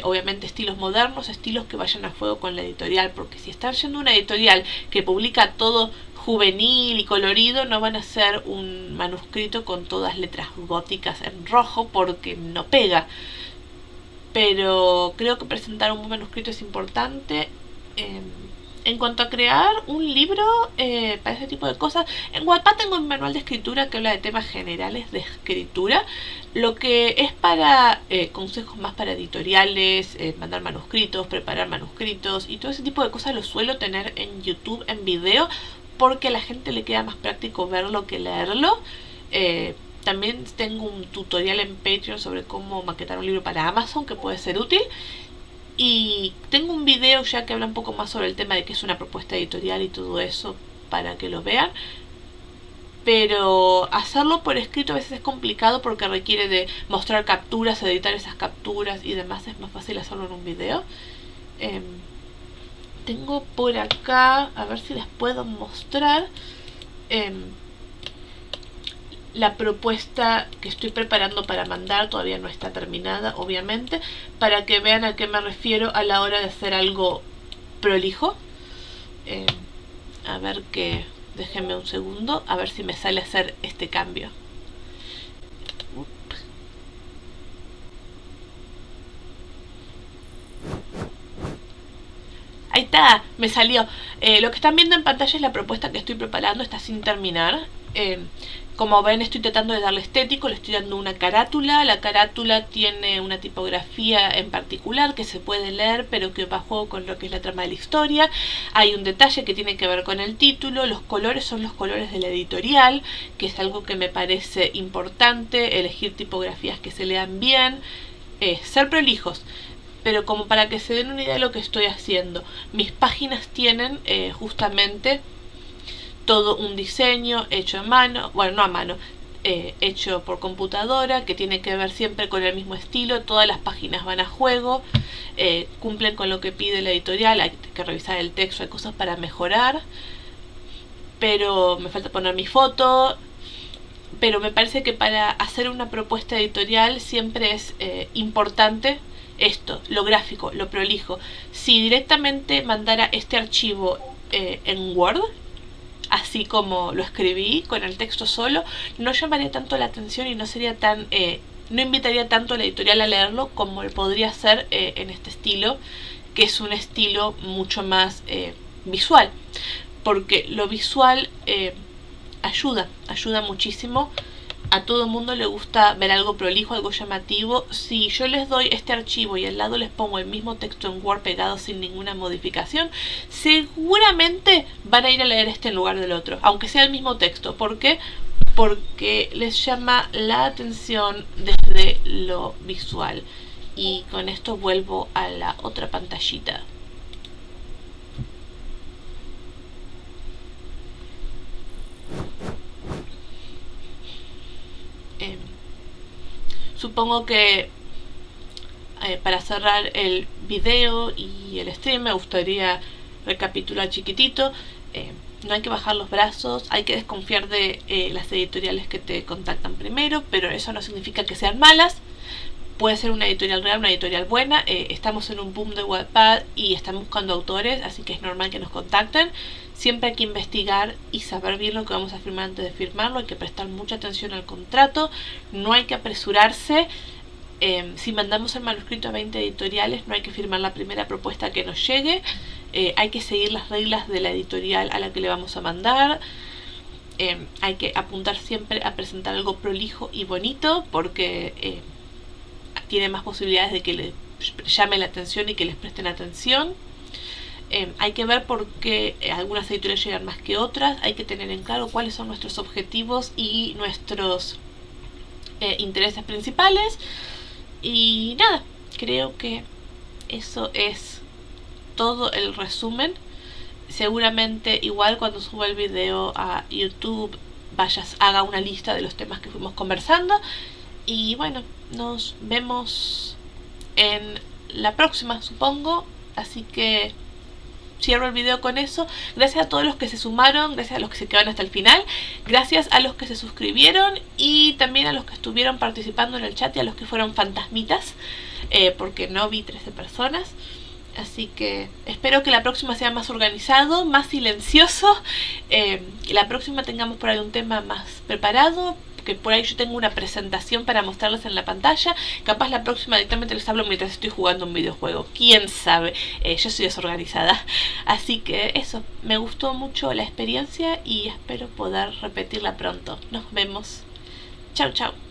Obviamente estilos modernos, estilos que vayan a fuego con la editorial, porque si están yendo a una editorial que publica todo juvenil y colorido, no van a hacer un manuscrito con todas letras góticas en rojo, porque no pega. pero creo que presentar un buen manuscrito es importante. En cuanto a crear un libro para ese tipo de cosas, en Wattpad tengo un manual de escritura que habla de temas generales de escritura. Lo que es para consejos más para editoriales, mandar manuscritos, preparar manuscritos y todo ese tipo de cosas lo suelo tener en YouTube en video, porque a la gente le queda más práctico verlo que leerlo. También tengo un tutorial en Patreon sobre cómo maquetar un libro para Amazon que puede ser útil. Y tengo un video ya que habla un poco más sobre el tema de qué es una propuesta editorial y todo eso para que lo vean. Pero hacerlo por escrito a veces es complicado porque requiere de mostrar capturas, editar esas capturas y demás. Es más fácil hacerlo en un video. Tengo por acá, a ver si les puedo mostrar la propuesta que estoy preparando para mandar. Todavía no está terminada, obviamente, para que vean a qué me refiero a la hora de hacer algo prolijo. A ver que... déjenme un segundo, a ver si me sale hacer este cambio. Ahí está, me salió. Lo que están viendo en pantalla es la propuesta que estoy preparando, está sin terminar. Como ven, estoy tratando de darle estético, le estoy dando una carátula. La carátula tiene una tipografía en particular que se puede leer, pero que va a juego con lo que es la trama de la historia. Hay un detalle que tiene que ver con el título. Los colores son los colores de la editorial, que es algo que me parece importante. Elegir tipografías que se lean bien, ser prolijos. Pero como para que se den una idea de lo que estoy haciendo, mis páginas tienen justamente todo un diseño hecho a mano, bueno, no a mano, hecho por computadora, que tiene que ver siempre con el mismo estilo. Todas las páginas van a juego, cumplen con lo que pide la editorial. Hay que revisar el texto, hay cosas para mejorar, pero me falta poner mi foto. Pero me parece que para hacer una propuesta editorial siempre es importante esto, lo gráfico, lo prolijo. Si directamente mandara este archivo en Word, así como lo escribí, con el texto solo, no llamaría tanto la atención y no sería tan... no invitaría tanto a la editorial a leerlo como lo podría hacer en este estilo, que es un estilo mucho más visual. Porque lo visual ayuda muchísimo. A todo el mundo le gusta ver algo prolijo, algo llamativo. Si yo les doy este archivo y al lado les pongo el mismo texto en Word pegado sin ninguna modificación, seguramente van a ir a leer este en lugar del otro, aunque sea el mismo texto. ¿Por qué? Porque les llama la atención desde lo visual. Y con esto vuelvo a la otra pantallita. Supongo que para cerrar el video y el stream me gustaría recapitular chiquitito. No hay que bajar los brazos, hay que desconfiar de las editoriales que te contactan primero, pero eso no significa que sean malas. Puede ser una editorial real, una editorial buena. Estamos en un boom de Wattpad y están buscando autores, así que es normal que nos contacten. Siempre hay que investigar y saber bien lo que vamos a firmar antes de firmarlo. Hay que prestar mucha atención al contrato, no hay que apresurarse. Si mandamos el manuscrito a 20 editoriales, no hay que firmar la primera propuesta que nos llegue. Hay que seguir las reglas de la editorial a la que le vamos a mandar. Hay que apuntar siempre a presentar algo prolijo y bonito, porque tiene más posibilidades de que les llame la atención y que les presten atención. Hay que ver por qué algunas editoriales llegan más que otras. Hay que tener en claro cuáles son nuestros objetivos y nuestros intereses principales. Y nada, creo que eso es todo el resumen. Seguramente igual cuando suba el video a YouTube haga una lista de los temas que fuimos conversando. Y bueno, nos vemos en la próxima, supongo. Así que cierro el video con eso. Gracias a todos los que se sumaron, gracias a los que se quedaron hasta el final, gracias a los que se suscribieron y también a los que estuvieron participando en el chat y a los que fueron fantasmitas, porque no vi 13 personas. Así que espero que la próxima sea más organizado, más silencioso. La próxima tengamos por ahí un tema más preparado, que por ahí yo tengo una presentación para mostrarles en la pantalla. Capaz la próxima directamente les hablo mientras estoy jugando un videojuego. ¿Quién sabe? Yo soy desorganizada. Así que eso, me gustó mucho la experiencia y espero poder repetirla pronto. Nos vemos. Chau, chau.